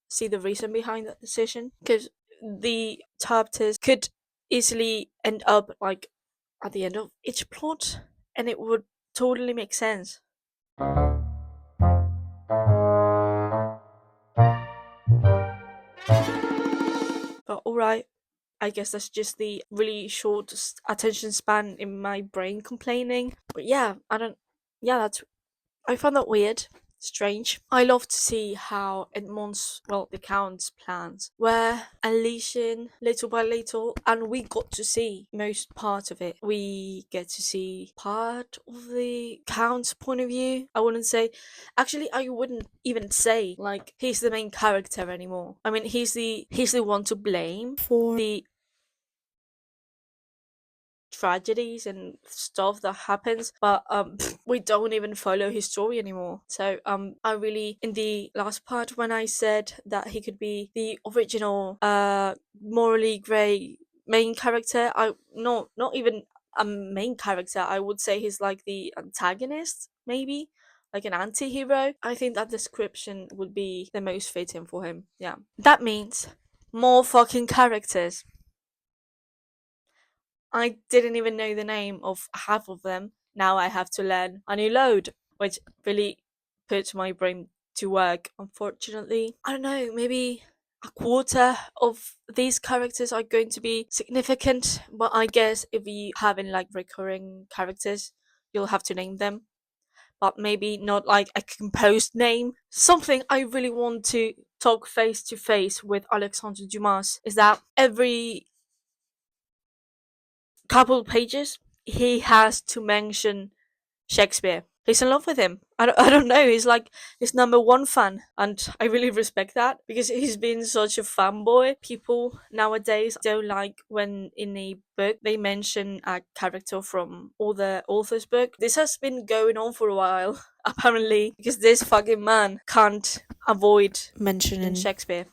see the reason behind that decision, because the chapters could easily end up like at the end of each plot, and it would totally make sense. But alright, I guess that's just the really short attention span in my brain complaining. But yeah, I don't. Yeah, I found that weird. strange. I love to see how Edmond's, well, the Count's plans were unleashing little by little, and we got to see most part of it. We get to see part of the Count's point of view. I wouldn't say, actually, I wouldn't even say like he's the main character anymore. I mean, he's the one to blame for the tragedies and stuff that happens, but we don't even follow his story anymore. So I really, in the last part when I said that he could be the original morally grey main character, I not even a main character, I would say he's like the antagonist, maybe like an anti-hero. I think that description would be the most fitting for him. Yeah, that means more fucking characters. I didn't even know the name of half of them. Now I have to learn a new load, which really puts my brain to work, unfortunately. I don't know, maybe a quarter of these characters are going to be significant, but I guess if you having like recurring characters, you'll have to name them. But maybe not like a composed name. Something I really want to talk face to face with Alexandre Dumas is that every couple pages he has to mention Shakespeare. He's in love with him. I don't know. He's like his number one fan. And I really respect that because he's been such a fanboy. People nowadays don't like when in a book they mention a character from all the author's book. This has been going on for a while, apparently, because this fucking man can't avoid mentioning Shakespeare.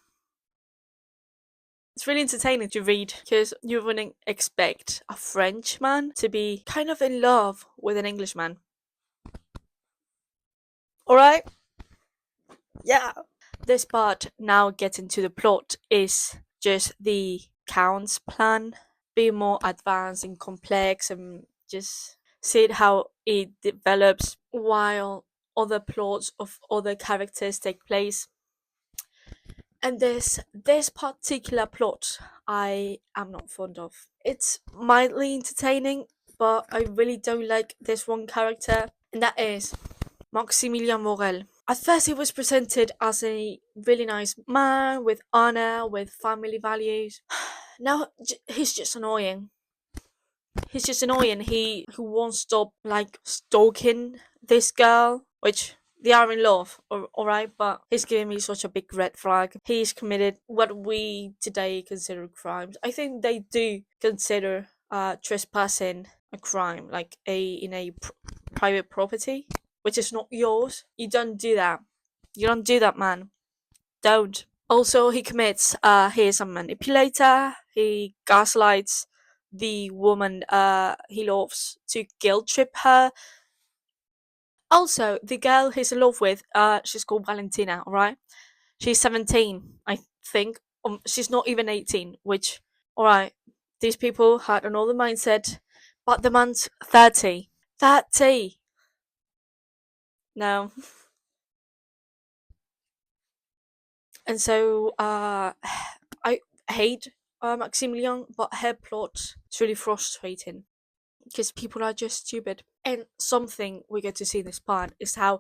It's really entertaining to read because you wouldn't expect a Frenchman to be kind of in love with an Englishman. Alright? Yeah. This part, now getting to the plot, is just the Count's plan. Be more advanced and complex and just see how it develops while other plots of other characters take place. And this particular plot I am not fond of. It's mildly entertaining, but I really don't like this one character, and that is Maximilien Morel. At first, he was presented as a really nice man with honor, with family values. Now he's just annoying. He's just annoying. He won't stop like stalking this girl, which they are in love, alright, but he's giving me such a big red flag. He's committed what we today consider crimes. I think they do consider trespassing a crime, like in a private property, which is not yours. You don't do that. You don't do that, man. Don't. Also, he commits. He is a manipulator. He gaslights the woman he loves to guilt trip her. Also, the girl he's in love with, she's called Valentina, alright? She's 17, I think. She's not even 18, which, alright, these people had another mindset, but the man's 30. 30! No. And so, I hate Maximilian, but her plot is really frustrating because people are just stupid. And something we get to see in this part is how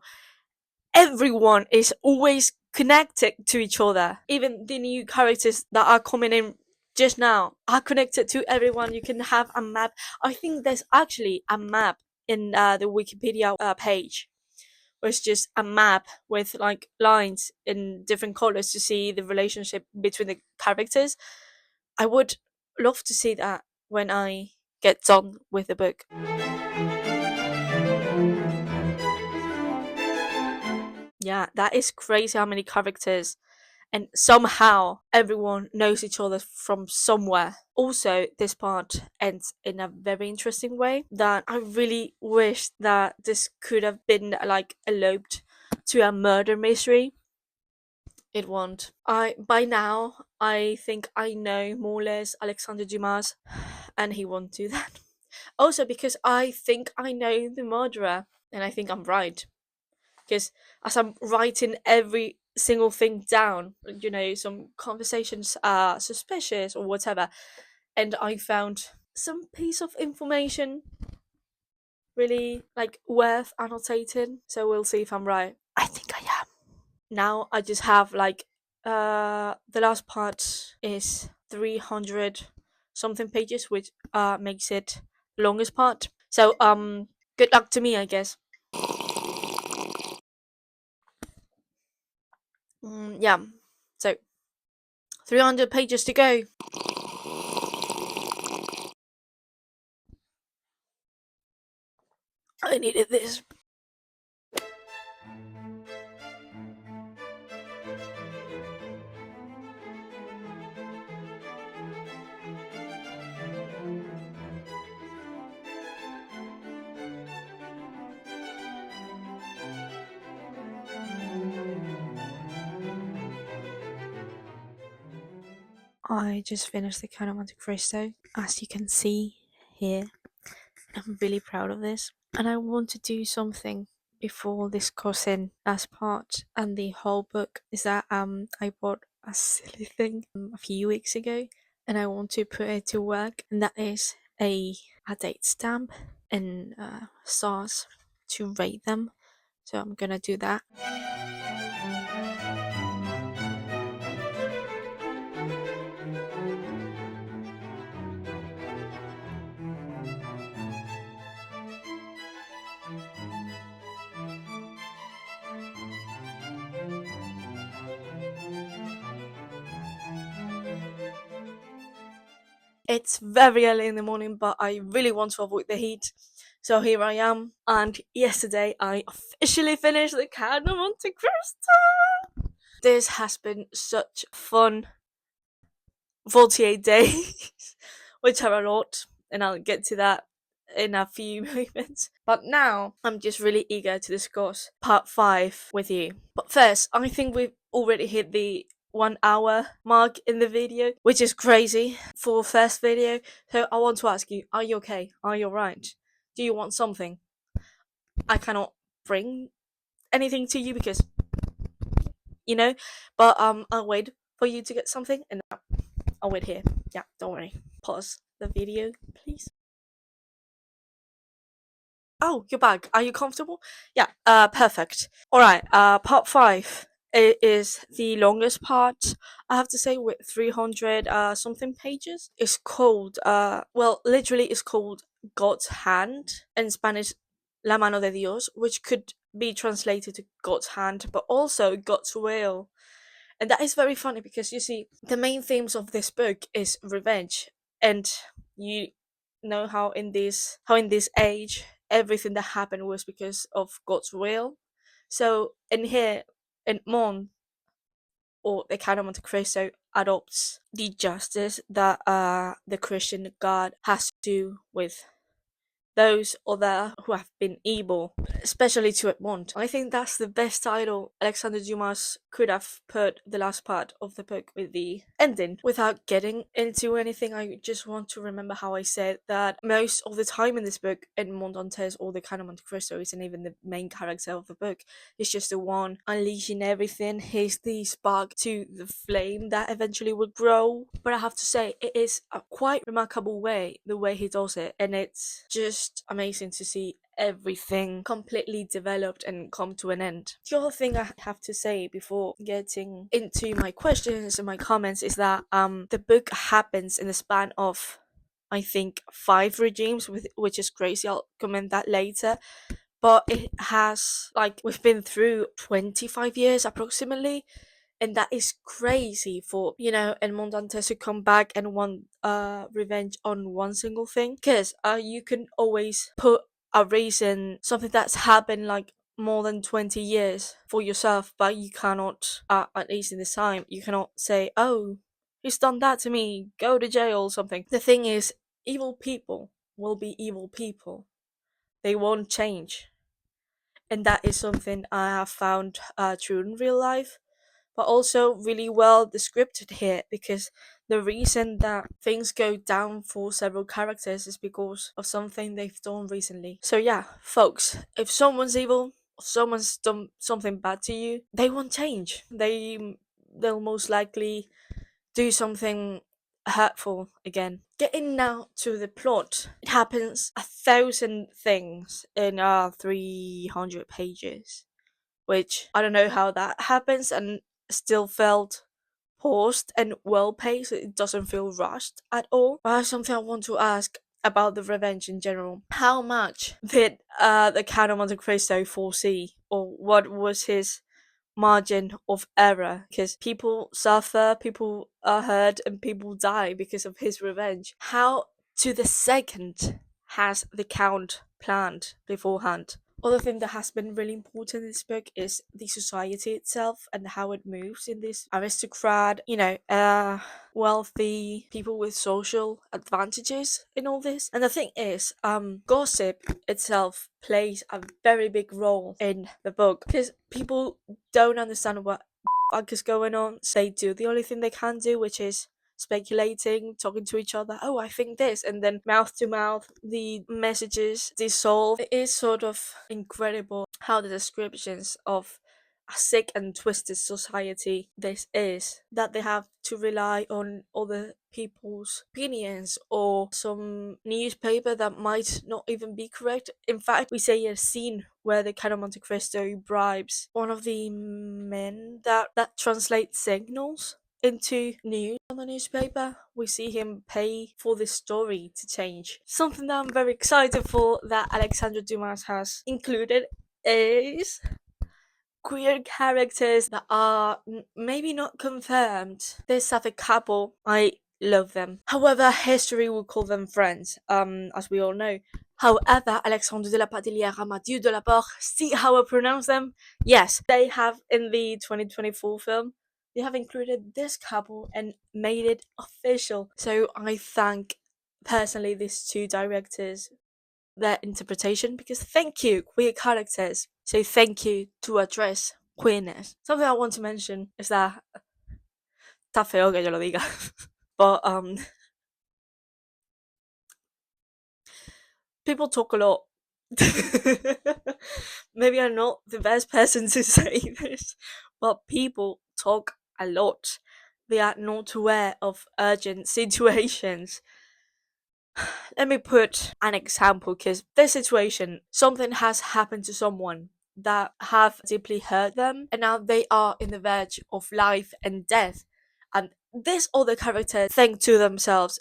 everyone is always connected to each other. Even the new characters that are coming in just now are connected to everyone. You can have a map. I think there's actually a map in the Wikipedia page where it's just a map with like lines in different colors to see the relationship between the characters. I would love to see that when I get done with the book. Yeah, that is crazy how many characters, and somehow everyone knows each other from somewhere. Also, this part ends in a very interesting way that I really wish that this could have been like eloped to a murder mystery. It won't. By now I think I know more or less Alexander Dumas, and he won't do that. Also, because I think I know the murderer, and I think I'm right. Because as I'm writing every single thing down, some conversations are suspicious or whatever, and I found some piece of information really like worth annotating. So we'll see if I'm right. I think I now I just have like the last part is 300 something pages, which makes it the longest part. So good luck to me, I guess. Yeah. So 300 pages to go. I needed this. I just finished the Count of Montecristo, as you can see here. I'm really proud of this, and I want to do something before discussing last part and the whole book. Is that I bought a silly thing a few weeks ago, and I want to put it to work, and that is a date stamp and stars to rate them. So I'm gonna do that. It's very early in the morning, but I really want to avoid the heat. So here I am, and yesterday I officially finished the Count of Monte Cristo. This has been such fun 48 days, which are a lot, and I'll get to that in a few moments. But now I'm just really eager to discuss part 5 with you. But first, I think we've already hit the 1 hour mark in the video, which is crazy for a first video. So I want to ask you, are you okay? Are you alright? Do you want something? I cannot bring anything to you because but I'll wait for you to get something, and I'll wait here. Yeah, don't worry. Pause the video, please. Oh, you're back. Are you comfortable? Yeah, perfect. Alright, part 5 is the longest part, I have to say, with 300 something pages. It's called, well, literally it's called God's Hand, in Spanish, La Mano de Dios, which could be translated to God's Hand, but also God's Will. And that is very funny because you see, the main themes of this book is revenge, and you know how in this age everything that happened was because of God's will. So in here, in Mon, or the Count of Monte Cristo, adopts the justice that the Christian God has to do with those other who have been evil, especially to Edmond. I think that's the best title Alexander Dumas could have put the last part of the book with the ending. Without getting into anything, I just want to remember how I said that most of the time in this book, Edmond Dantes, or the Count of Monte Cristo, isn't even the main character of the book. He's just the one unleashing everything. He's the spark to the flame that eventually will grow. But I have to say, it is a quite remarkable way, the way he does it, and it's just amazing to see everything completely developed and come to an end. The other thing I have to say before getting into my questions and my comments is that the book happens in the span of, I think, 5 regimes, which is crazy. I'll comment that later. But it has, like, we've been through 25 years approximately, and that is crazy for Edmond Dantes to come back and want revenge on one single thing, because you can always put a reason, something that's happened like more than 20 years for yourself, but you cannot, at least in this time, you cannot say, oh, he's done that to me, go to jail or something. The thing is, evil people will be evil people. They won't change, and that is something I have found true in real life, but also really well described here, because the reason that things go down for several characters is because of something they've done recently. So yeah, folks, if someone's evil, if someone's done something bad to you, they won't change. They'll most likely do something hurtful again. Getting now to the plot, it happens 1,000 things in 300 pages. which I don't know how that happens and still felt paused and well paced. So it doesn't feel rushed at all. But I have something I want to ask about the revenge in general. How much did the Count of Monte Cristo foresee, or what was his margin of error? Because people suffer, people are hurt, and people die because of his revenge. How to the second has the Count planned beforehand? Other thing that has been really important in this book is the society itself and how it moves in this aristocrat, wealthy people with social advantages in all this. And the thing is, gossip itself plays a very big role in the book because people don't understand what fuck is going on. So they do the only thing they can do, which is speculating, talking to each other. Oh, I think this, and then mouth to mouth, the messages dissolve. It is sort of incredible how the descriptions of a sick and twisted society this is, that they have to rely on other people's opinions or some newspaper that might not even be correct. In fact, we say a scene where the Count of Monte Cristo bribes one of the men that translates signals into news on the newspaper. We see him pay for this story to change. Something that I'm very excited for that Alexandre Dumas has included is queer characters that are maybe not confirmed. This sapphic couple, I love them. However, history will call them friends, as we all know. However, Alexandre de la Padillière and Mathieu de la Porte, see how I pronounce them? Yes, they have in the 2024 film, they have included this couple and made it official. So I thank personally these two directors, their interpretation, because thank you, queer characters. So thank you to address queerness. Something I want to mention is that está feo que yo lo diga, but people talk a lot. Maybe I'm not the best person to say this, but people talk a lot. They are not aware of urgent situations. Let me put an example, because this situation, something has happened to someone that have deeply hurt them, and now they are in the verge of life and death. And this other character think to themselves,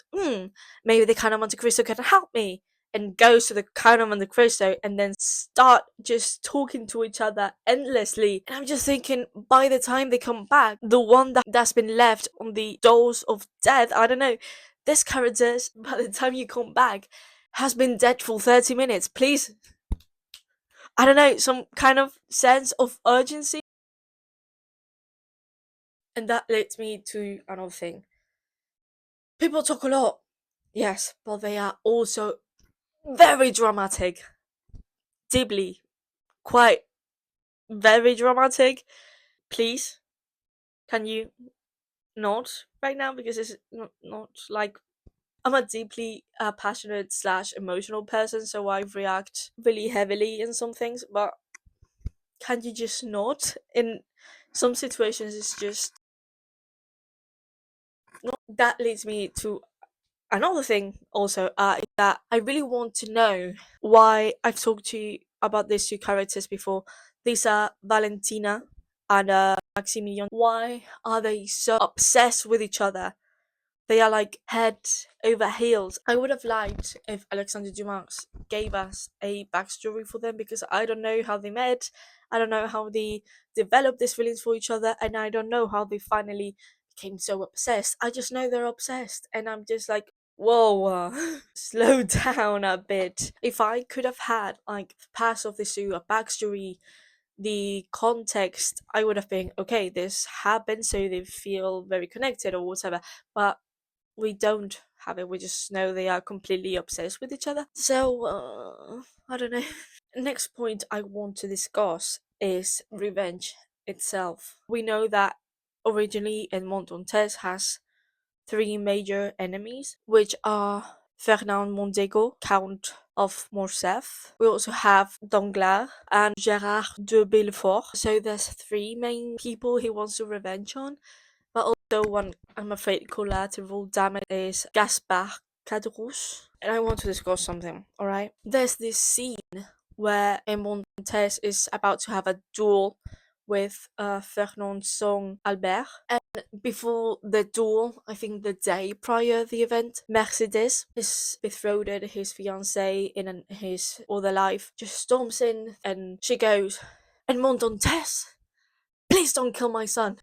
maybe the Count of Monte Cristo can help me, and goes to the Count of Monte Cristo and then start just talking to each other endlessly. And I'm just thinking, by the time they come back, the one that's been left on the doors of death, I don't know, this character, by the time you come back, has been dead for 30 minutes. Please, I don't know, some kind of sense of urgency. And that leads me to another thing. People talk a lot, yes, but they are also very dramatic. Deeply, quite very dramatic. Please, can you not right now? Because it's not like I'm a deeply passionate / emotional person, so I react really heavily in some things, but can you just not? In some situations, it's just not. That leads me to another thing also, is that I really want to know why. I've talked to you about these two characters before. These are Valentina and Maximilian. Why are they so obsessed with each other? They are like head over heels. I would have liked if Alexandre Dumas gave us a backstory for them, because I don't know how they met, I don't know how they developed these feelings for each other, and I don't know how they finally became so obsessed. I just know they're obsessed, and I'm just like, whoa, slow down a bit. If I could have had like the past of the zoo, a backstory, the context, I would have been okay, this happened, so they feel very connected or whatever. But we don't have it. We just know they are completely obsessed with each other. So, I don't know. Next point I want to discuss is revenge itself. We know that originally Edmond Dantes has three major enemies, which are Fernand Mondego, Count of Morcerf. We also have Danglars and Gérard de Belfort. So there's three main people he wants to revenge on. But also one, I'm afraid, collateral damage is Gaspard Caderousse. And I want to discuss something, alright? There's this scene where Montes is about to have a duel with Fernand's son Albert. And before the duel, I think the day prior the event, Mercedes, his betrothed, his fiancée in his other life, just storms in and she goes, "And Montes, please don't kill my son."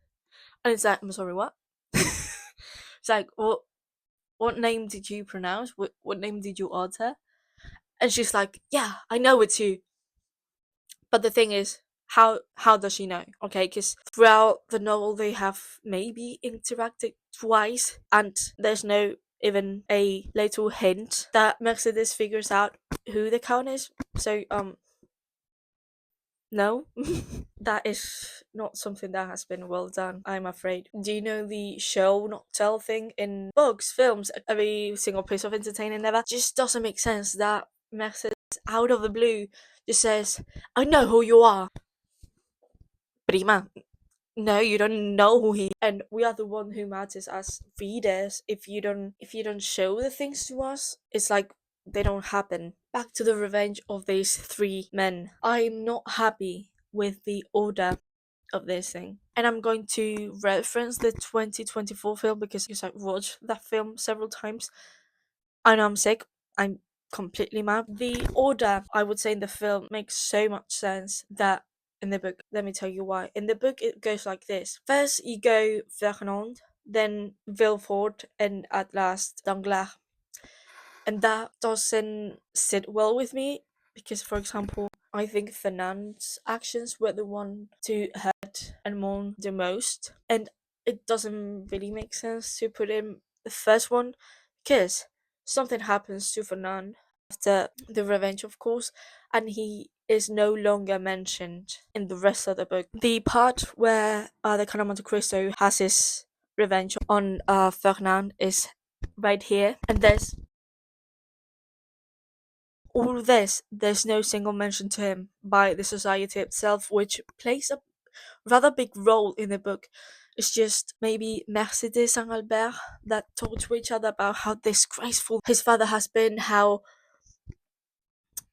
And it's like, I'm sorry, what? It's like, what name did you pronounce? What name did you utter? And she's like, "Yeah, I know it's you." But the thing is, how does she know? Okay, because throughout the novel they have maybe interacted twice, and there's no even a little hint that Mercedes figures out who the count is. So no. That is not something that has been well done, I'm afraid. Do you know the show not tell thing in books, films, every single piece of entertainment ever? Just doesn't make sense that Mercedes out of the blue just says, "I know who you are." Prima. No, you don't know who he, and we are the one who matters as readers. If you don't show the things to us, it's like they don't happen. Back to the revenge of these three men. I'm not happy with the order of this thing. And I'm going to reference the 2024 film because I watched that film several times. I know I'm sick. I'm completely mad. The order, I would say, in the film makes so much sense that in the book, let me tell you why. In the book, it goes like this. First, you go Fernand, then Villefort, and at last Danglars. And that doesn't sit well with me because, for example, I think Fernand's actions were the one to hurt and mourn the most. And it doesn't really make sense to put him the first one because something happens to Fernand after the revenge, of course, and he is no longer mentioned in the rest of the book. The part where the Count of Montecristo has his revenge on Fernand is right here, and all this, there's no single mention to him by the society itself, which plays a rather big role in the book. It's just maybe Mercedes and Albert that talk to each other about how disgraceful his father has been, how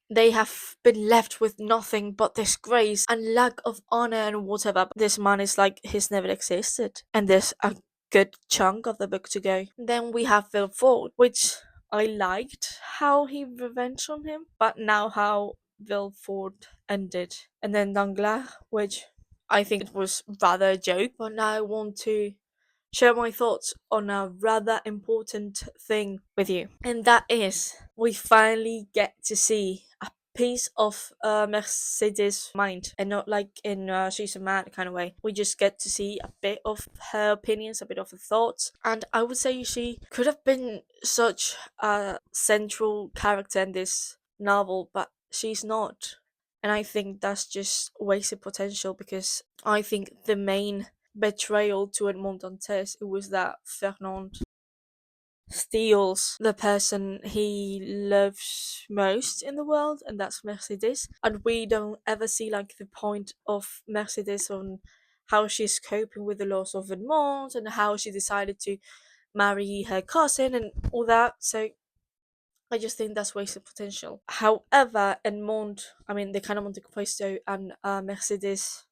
they have been left with nothing but disgrace and lack of honor and whatever. This man is like he's never existed, and there's a good chunk of the book to go. Then we have Villefort, which I liked how he revenged on him, but now how Villefort ended. And then Danglars, which I think it was rather a joke, but now I want to share my thoughts on a rather important thing with you. And that is, we finally get to see a piece of Mercedes' mind, and not like in She's a Mad kind of way. We just get to see a bit of her opinions, a bit of her thoughts. And I would say she could have been such a central character in this novel, but she's not. And I think that's just wasted potential because I think the main betrayal to Edmond Dantes, it was that Fernand steals the person he loves most in the world, and that's Mercedes. And we don't ever see like the point of Mercedes on how she's coping with the loss of Edmond and how she decided to marry her cousin and all that. So I just think that's wasted potential. However, Edmond, I mean, the kind of Monte Cristo and Mercedes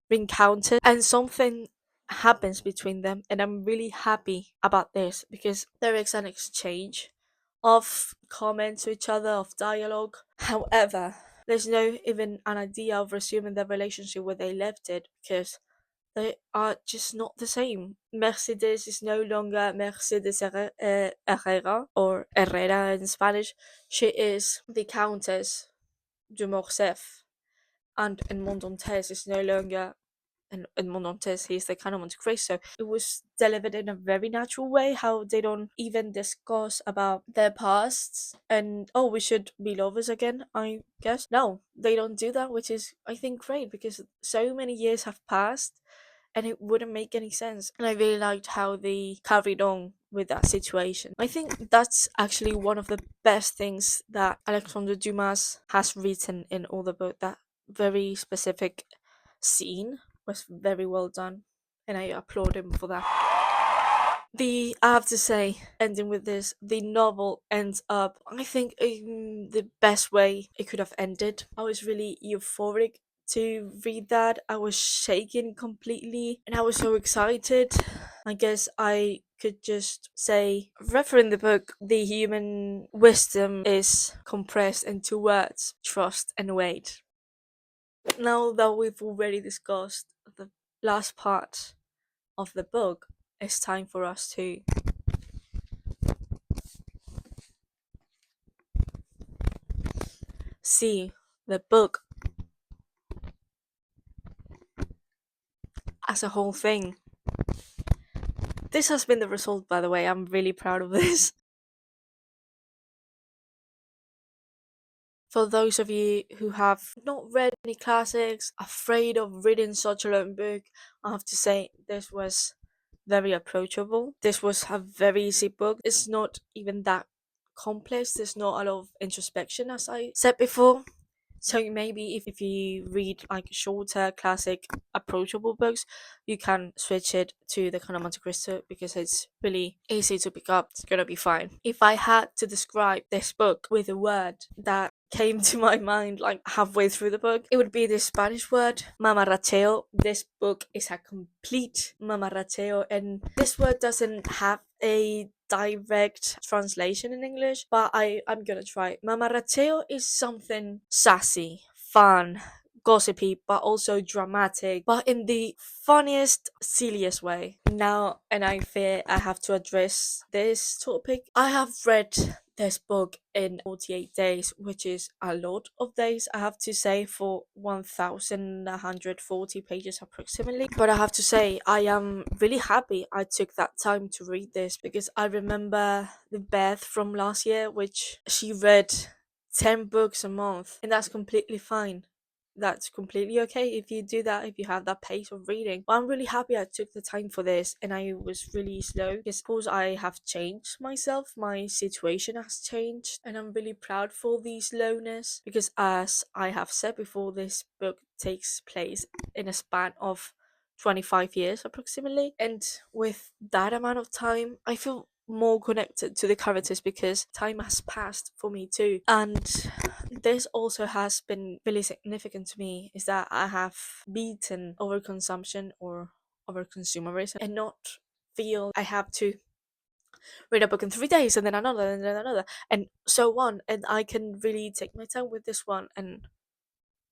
encountered, and something happens between them, and I'm really happy about this because there is an exchange of comments to each other, of dialogue. However, there's no even an idea of resuming their relationship where they left it because they are just not the same. Mercedes is no longer Mercedes Herrera, or Herrera in Spanish. She is the Countess de Morcerf, and Edmond Dantes is no longer and Montes, he's the kind of Montecristo. It was delivered in a very natural way, how they don't even discuss about their pasts and oh, we should be lovers again, I guess. No, they don't do that, which is I think great because so many years have passed and it wouldn't make any sense. And I really liked how they carried on with that situation. I think that's actually one of the best things that Alexandre Dumas has written in all the book. That very specific scene was very well done, and I applaud him for that. I have to say, ending with this, the novel ends up, I think, in the best way it could have ended. I was really euphoric to read that. I was shaking completely and I was so excited. I guess I could just say, referring the book, the human wisdom is compressed into words: trust and wait. Now that we've already discussed the last part of the book, it's time for us to see the book as a whole thing. This has been the result, by the way. I'm really proud of this. For those of you who have not read any classics, afraid of reading such a long book, I have to say this was very approachable. This was a very easy book. It's not even that complex. There's not a lot of introspection, as I said before. So maybe if you read like shorter, classic, approachable books, you can switch it to the Count of Montecristo because it's really easy to pick up. It's gonna be fine. If I had to describe this book with a word that came to my mind like halfway through the book, it would be the Spanish word mamarracheo. This book is a complete mamarracheo, and this word doesn't have a direct translation in English, but I'm gonna try. Mamarracheo is something sassy, fun, gossipy, but also dramatic, but in the funniest, silliest way. Now, and I fear I have to address this topic. I have read this book in 48 days, which is a lot of days, I have to say, for 1140 pages approximately. But I have to say, I am really happy I took that time to read this because I remember the Beth from last year, which she read 10 books a month, and that's completely fine. That's completely okay if you do that, if you have that pace of reading. But I'm really happy I took the time for this and I was really slow because, of course, I have changed myself. My situation has changed, and I'm really proud for the slowness because, as I have said before, this book takes place in a span of 25 years approximately. And with that amount of time, I feel more connected to the characters because time has passed for me too. And this also has been really significant to me, is that I have beaten overconsumption or overconsumerism and not feel I have to read a book in 3 days and then another and so on, and I can really take my time with this one, and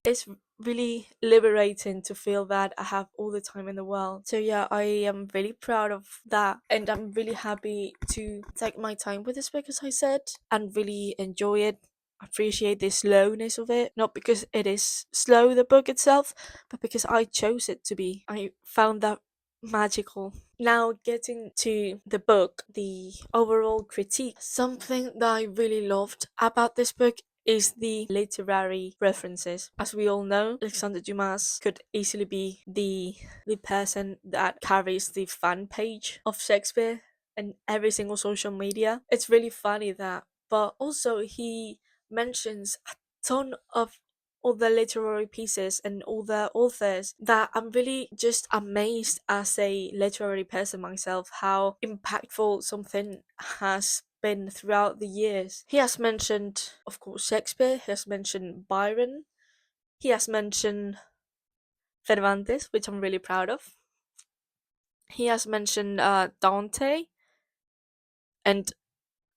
it's really liberating to feel that I have all the time in the world. So yeah, I am really proud of that, and I'm really happy to take my time with this book, as I said, and really enjoy it, appreciate the slowness of it, not because it is slow, the book itself, but because I chose it to be. I found that magical. Now, getting to the book, the overall critique, something that I really loved about this book is the literary references. As we all know, Alexander Dumas could easily be the person that carries the fan page of Shakespeare and every single social media. It's really funny that, but also he mentions a ton of all the literary pieces and all the authors that I'm really just amazed as a literary person myself how impactful something has been throughout the years. He has mentioned, of course, Shakespeare, he has mentioned Byron, he has mentioned Cervantes, which I'm really proud of. He has mentioned Dante and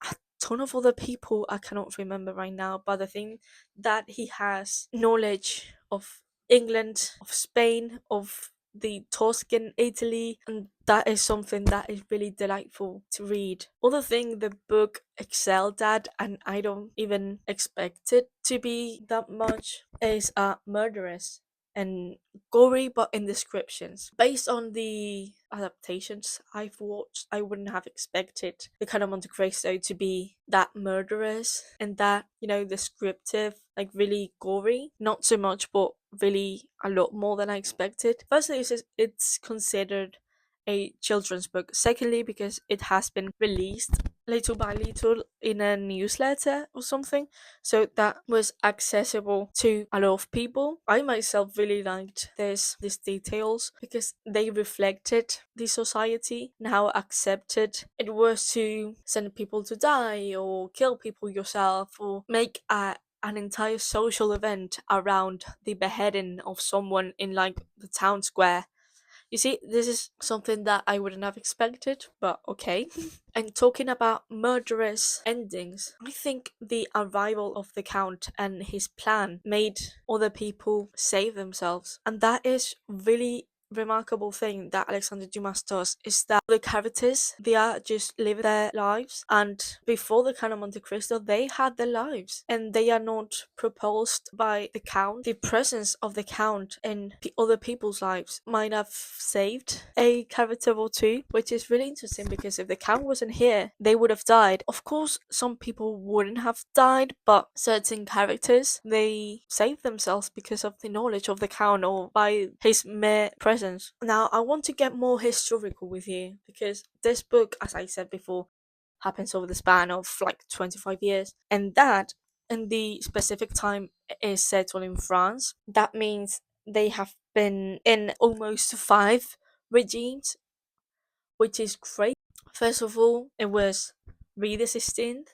a ton of other people I cannot remember right now, but the thing that he has knowledge of England, of Spain, of the Tuscan Italy, and that is something that is really delightful to read. Other thing the book excelled at, and I don't even expect it to be that much, is murderous and gory, but in descriptions. Based on the adaptations I've watched, I wouldn't have expected the Count of Montecristo to be that murderous and that, descriptive, like really gory. Not so much, but really a lot more than I expected. Firstly, it's considered a children's book. Secondly, because it has been released little by little in a newsletter or something, so that was accessible to a lot of people. I myself really liked these details because they reflected the society and how accepted it was to send people to die or kill people yourself or make an entire social event around the beheading of someone in like the town square. You see, this is something that I wouldn't have expected, but okay. And talking about murderous endings, I think the arrival of the Count and his plan made other people save themselves. And that is really remarkable thing that Alexander Dumas does, is that the characters, they are just living their lives, and before the Count of Monte Cristo they had their lives and they are not proposed by the Count. The presence of the Count in other people's lives might have saved a character or two, which is really interesting because if the Count wasn't here they would have died. Of course some people wouldn't have died, but certain characters, they saved themselves because of the knowledge of the Count or by his mere presence. Now, I want to get more historical with you because this book, as I said before, happens over the span of like 25 years, and that in the specific time is settled in France. That means they have been in almost 5 regimes, which is great. First of all, it was Louis XVI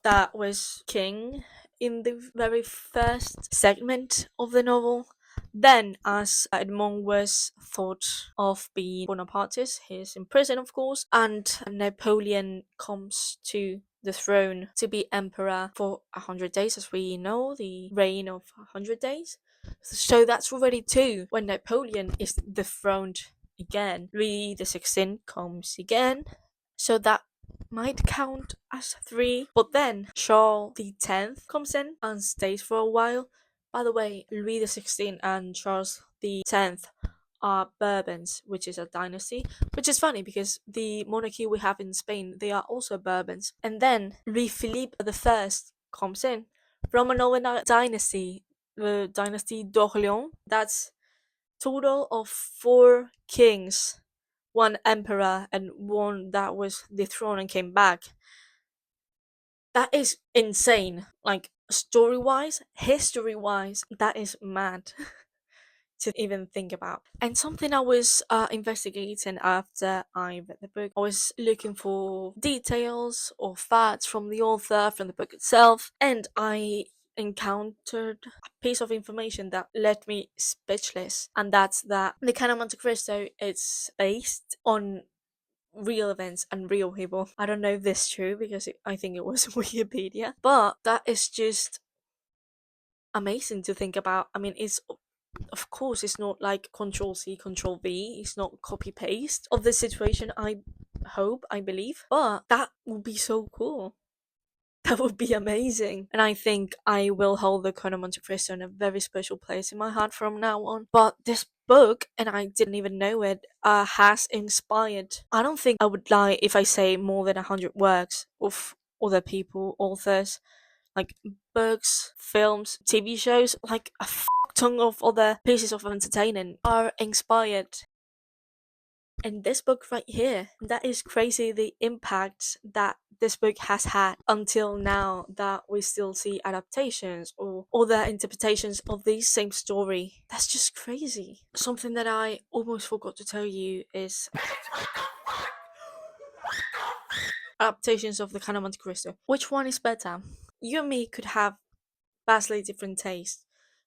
that was king in the very first segment of the novel. Then, as Edmond was thought of being Bonapartist, he's in prison, of course, and Napoleon comes to the throne to be emperor for 100 days, as we know, the reign of 100 days. So that's already two. When Napoleon is dethroned again, Louis the 16th comes again. So that might count as three. But then Charles X comes in and stays for a while. By the way, Louis the 16th and Charles X are Bourbons, which is a dynasty, which is funny because the monarchy we have in Spain, they are also Bourbons. And then Louis Philippe I comes in from another dynasty, the dynasty d'Orléans. That's total of 4 kings, one emperor and one that was dethroned and came back. That is insane. Like story wise, history wise, that is mad to even think about. And something I was investigating after I read the book, I was looking for details or facts from the author, from the book itself, and I encountered a piece of information that left me speechless, and that's that the Count of Monte Cristo is based on real events and real people. I don't know if this is true because I think it was Wikipedia, but that is just amazing to think about. I mean, it's of course it's not like Control C, Control V. It's not copy paste of the situation. I hope, I believe, but that would be so cool. That would be amazing. And I think I will hold the Count of Monte Cristo in a very special place in my heart from now on. But this book, and I didn't even know it, has inspired. I don't think I would lie if I say more than 100 works of other people, authors, like books, films, TV shows, like a ton of other pieces of entertainment are inspired in this book right here. That is crazy, the impact that this book has had until now, that we still see adaptations or other interpretations of the same story. That's just crazy. Something that I almost forgot to tell you is adaptations of the Count of Monte Cristo. Which one is better? You and me could have vastly different tastes,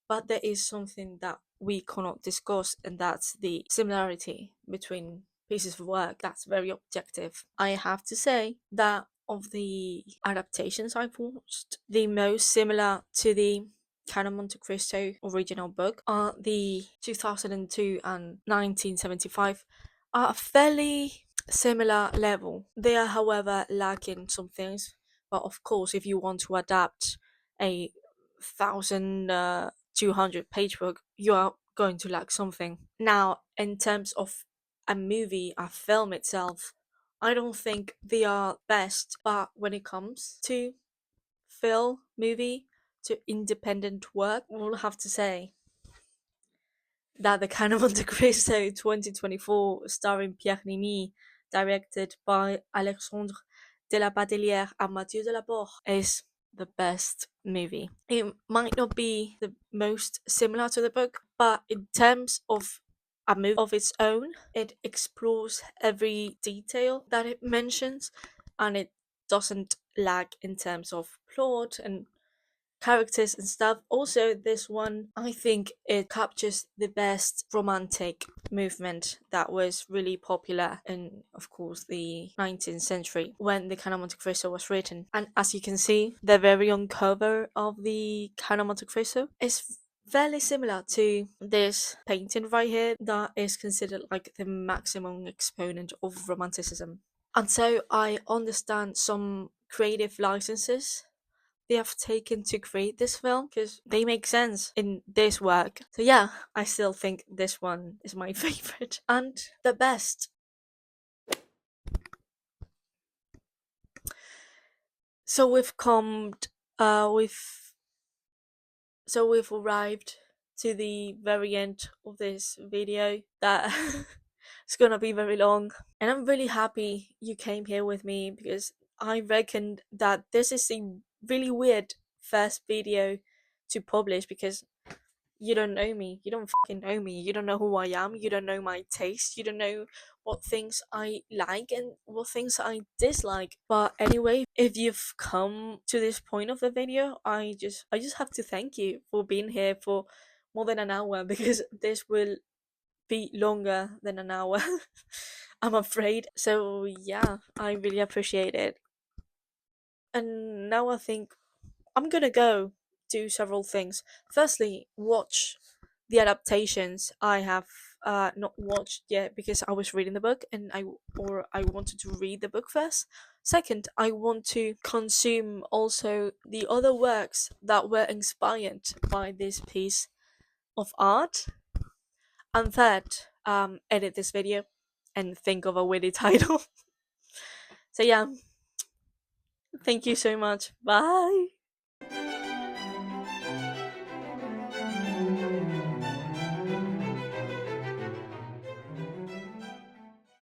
but there is something that we cannot discuss, and that's the similarity between pieces of work. That's very objective. I have to say that of the adaptations I've watched, the most similar to the Count of Monte Cristo original book are the 2002 and 1975, are a fairly similar level. They are, however, lacking some things. But of course, if you want to adapt a 1,200 page book, you are going to lack something. Now, in terms of a movie, a film itself, I don't think they are best, but when it comes to film, movie, to independent work, we'll have to say that the Count of Monte Cristo 2024, starring Pierre Nini, directed by Alexandre de la Badelière and Mathieu Delaporte, is the best movie. It might not be the most similar to the book, but in terms of a movie of its own, it explores every detail that it mentions, and it doesn't lag in terms of plot and characters and stuff. Also, this one, I think it captures the best romantic movement that was really popular in, of course, the 19th century when the Count of Montecristo was written. And as you can see, the very own cover of the Count of Montecristo is fairly similar to this painting right here that is considered like the maximum exponent of romanticism. And so I understand some creative licenses they have taken to create this film because they make sense in this work. So yeah, I still think this one is my favorite and the best. So we've come, we've we've arrived to the very end of this video that it's gonna be very long, and I'm really happy you came here with me because I reckoned that this is a really weird first video to publish because you don't know me. You don't fucking know me. You don't know who I am. You don't know my taste. You don't know what things I like and what things I dislike. But anyway, if you've come to this point of the video, I just have to thank you for being here for more than an hour because this will be longer than an hour. I'm afraid. So yeah, I really appreciate it. And now I think I'm gonna go do several things. Firstly, watch the adaptations I have not watched yet because I was reading the book and I wanted to read the book first. Second, I want to consume also the other works that were inspired by this piece of art. And third, edit this video and think of a witty title. So yeah, thank you so much. Bye.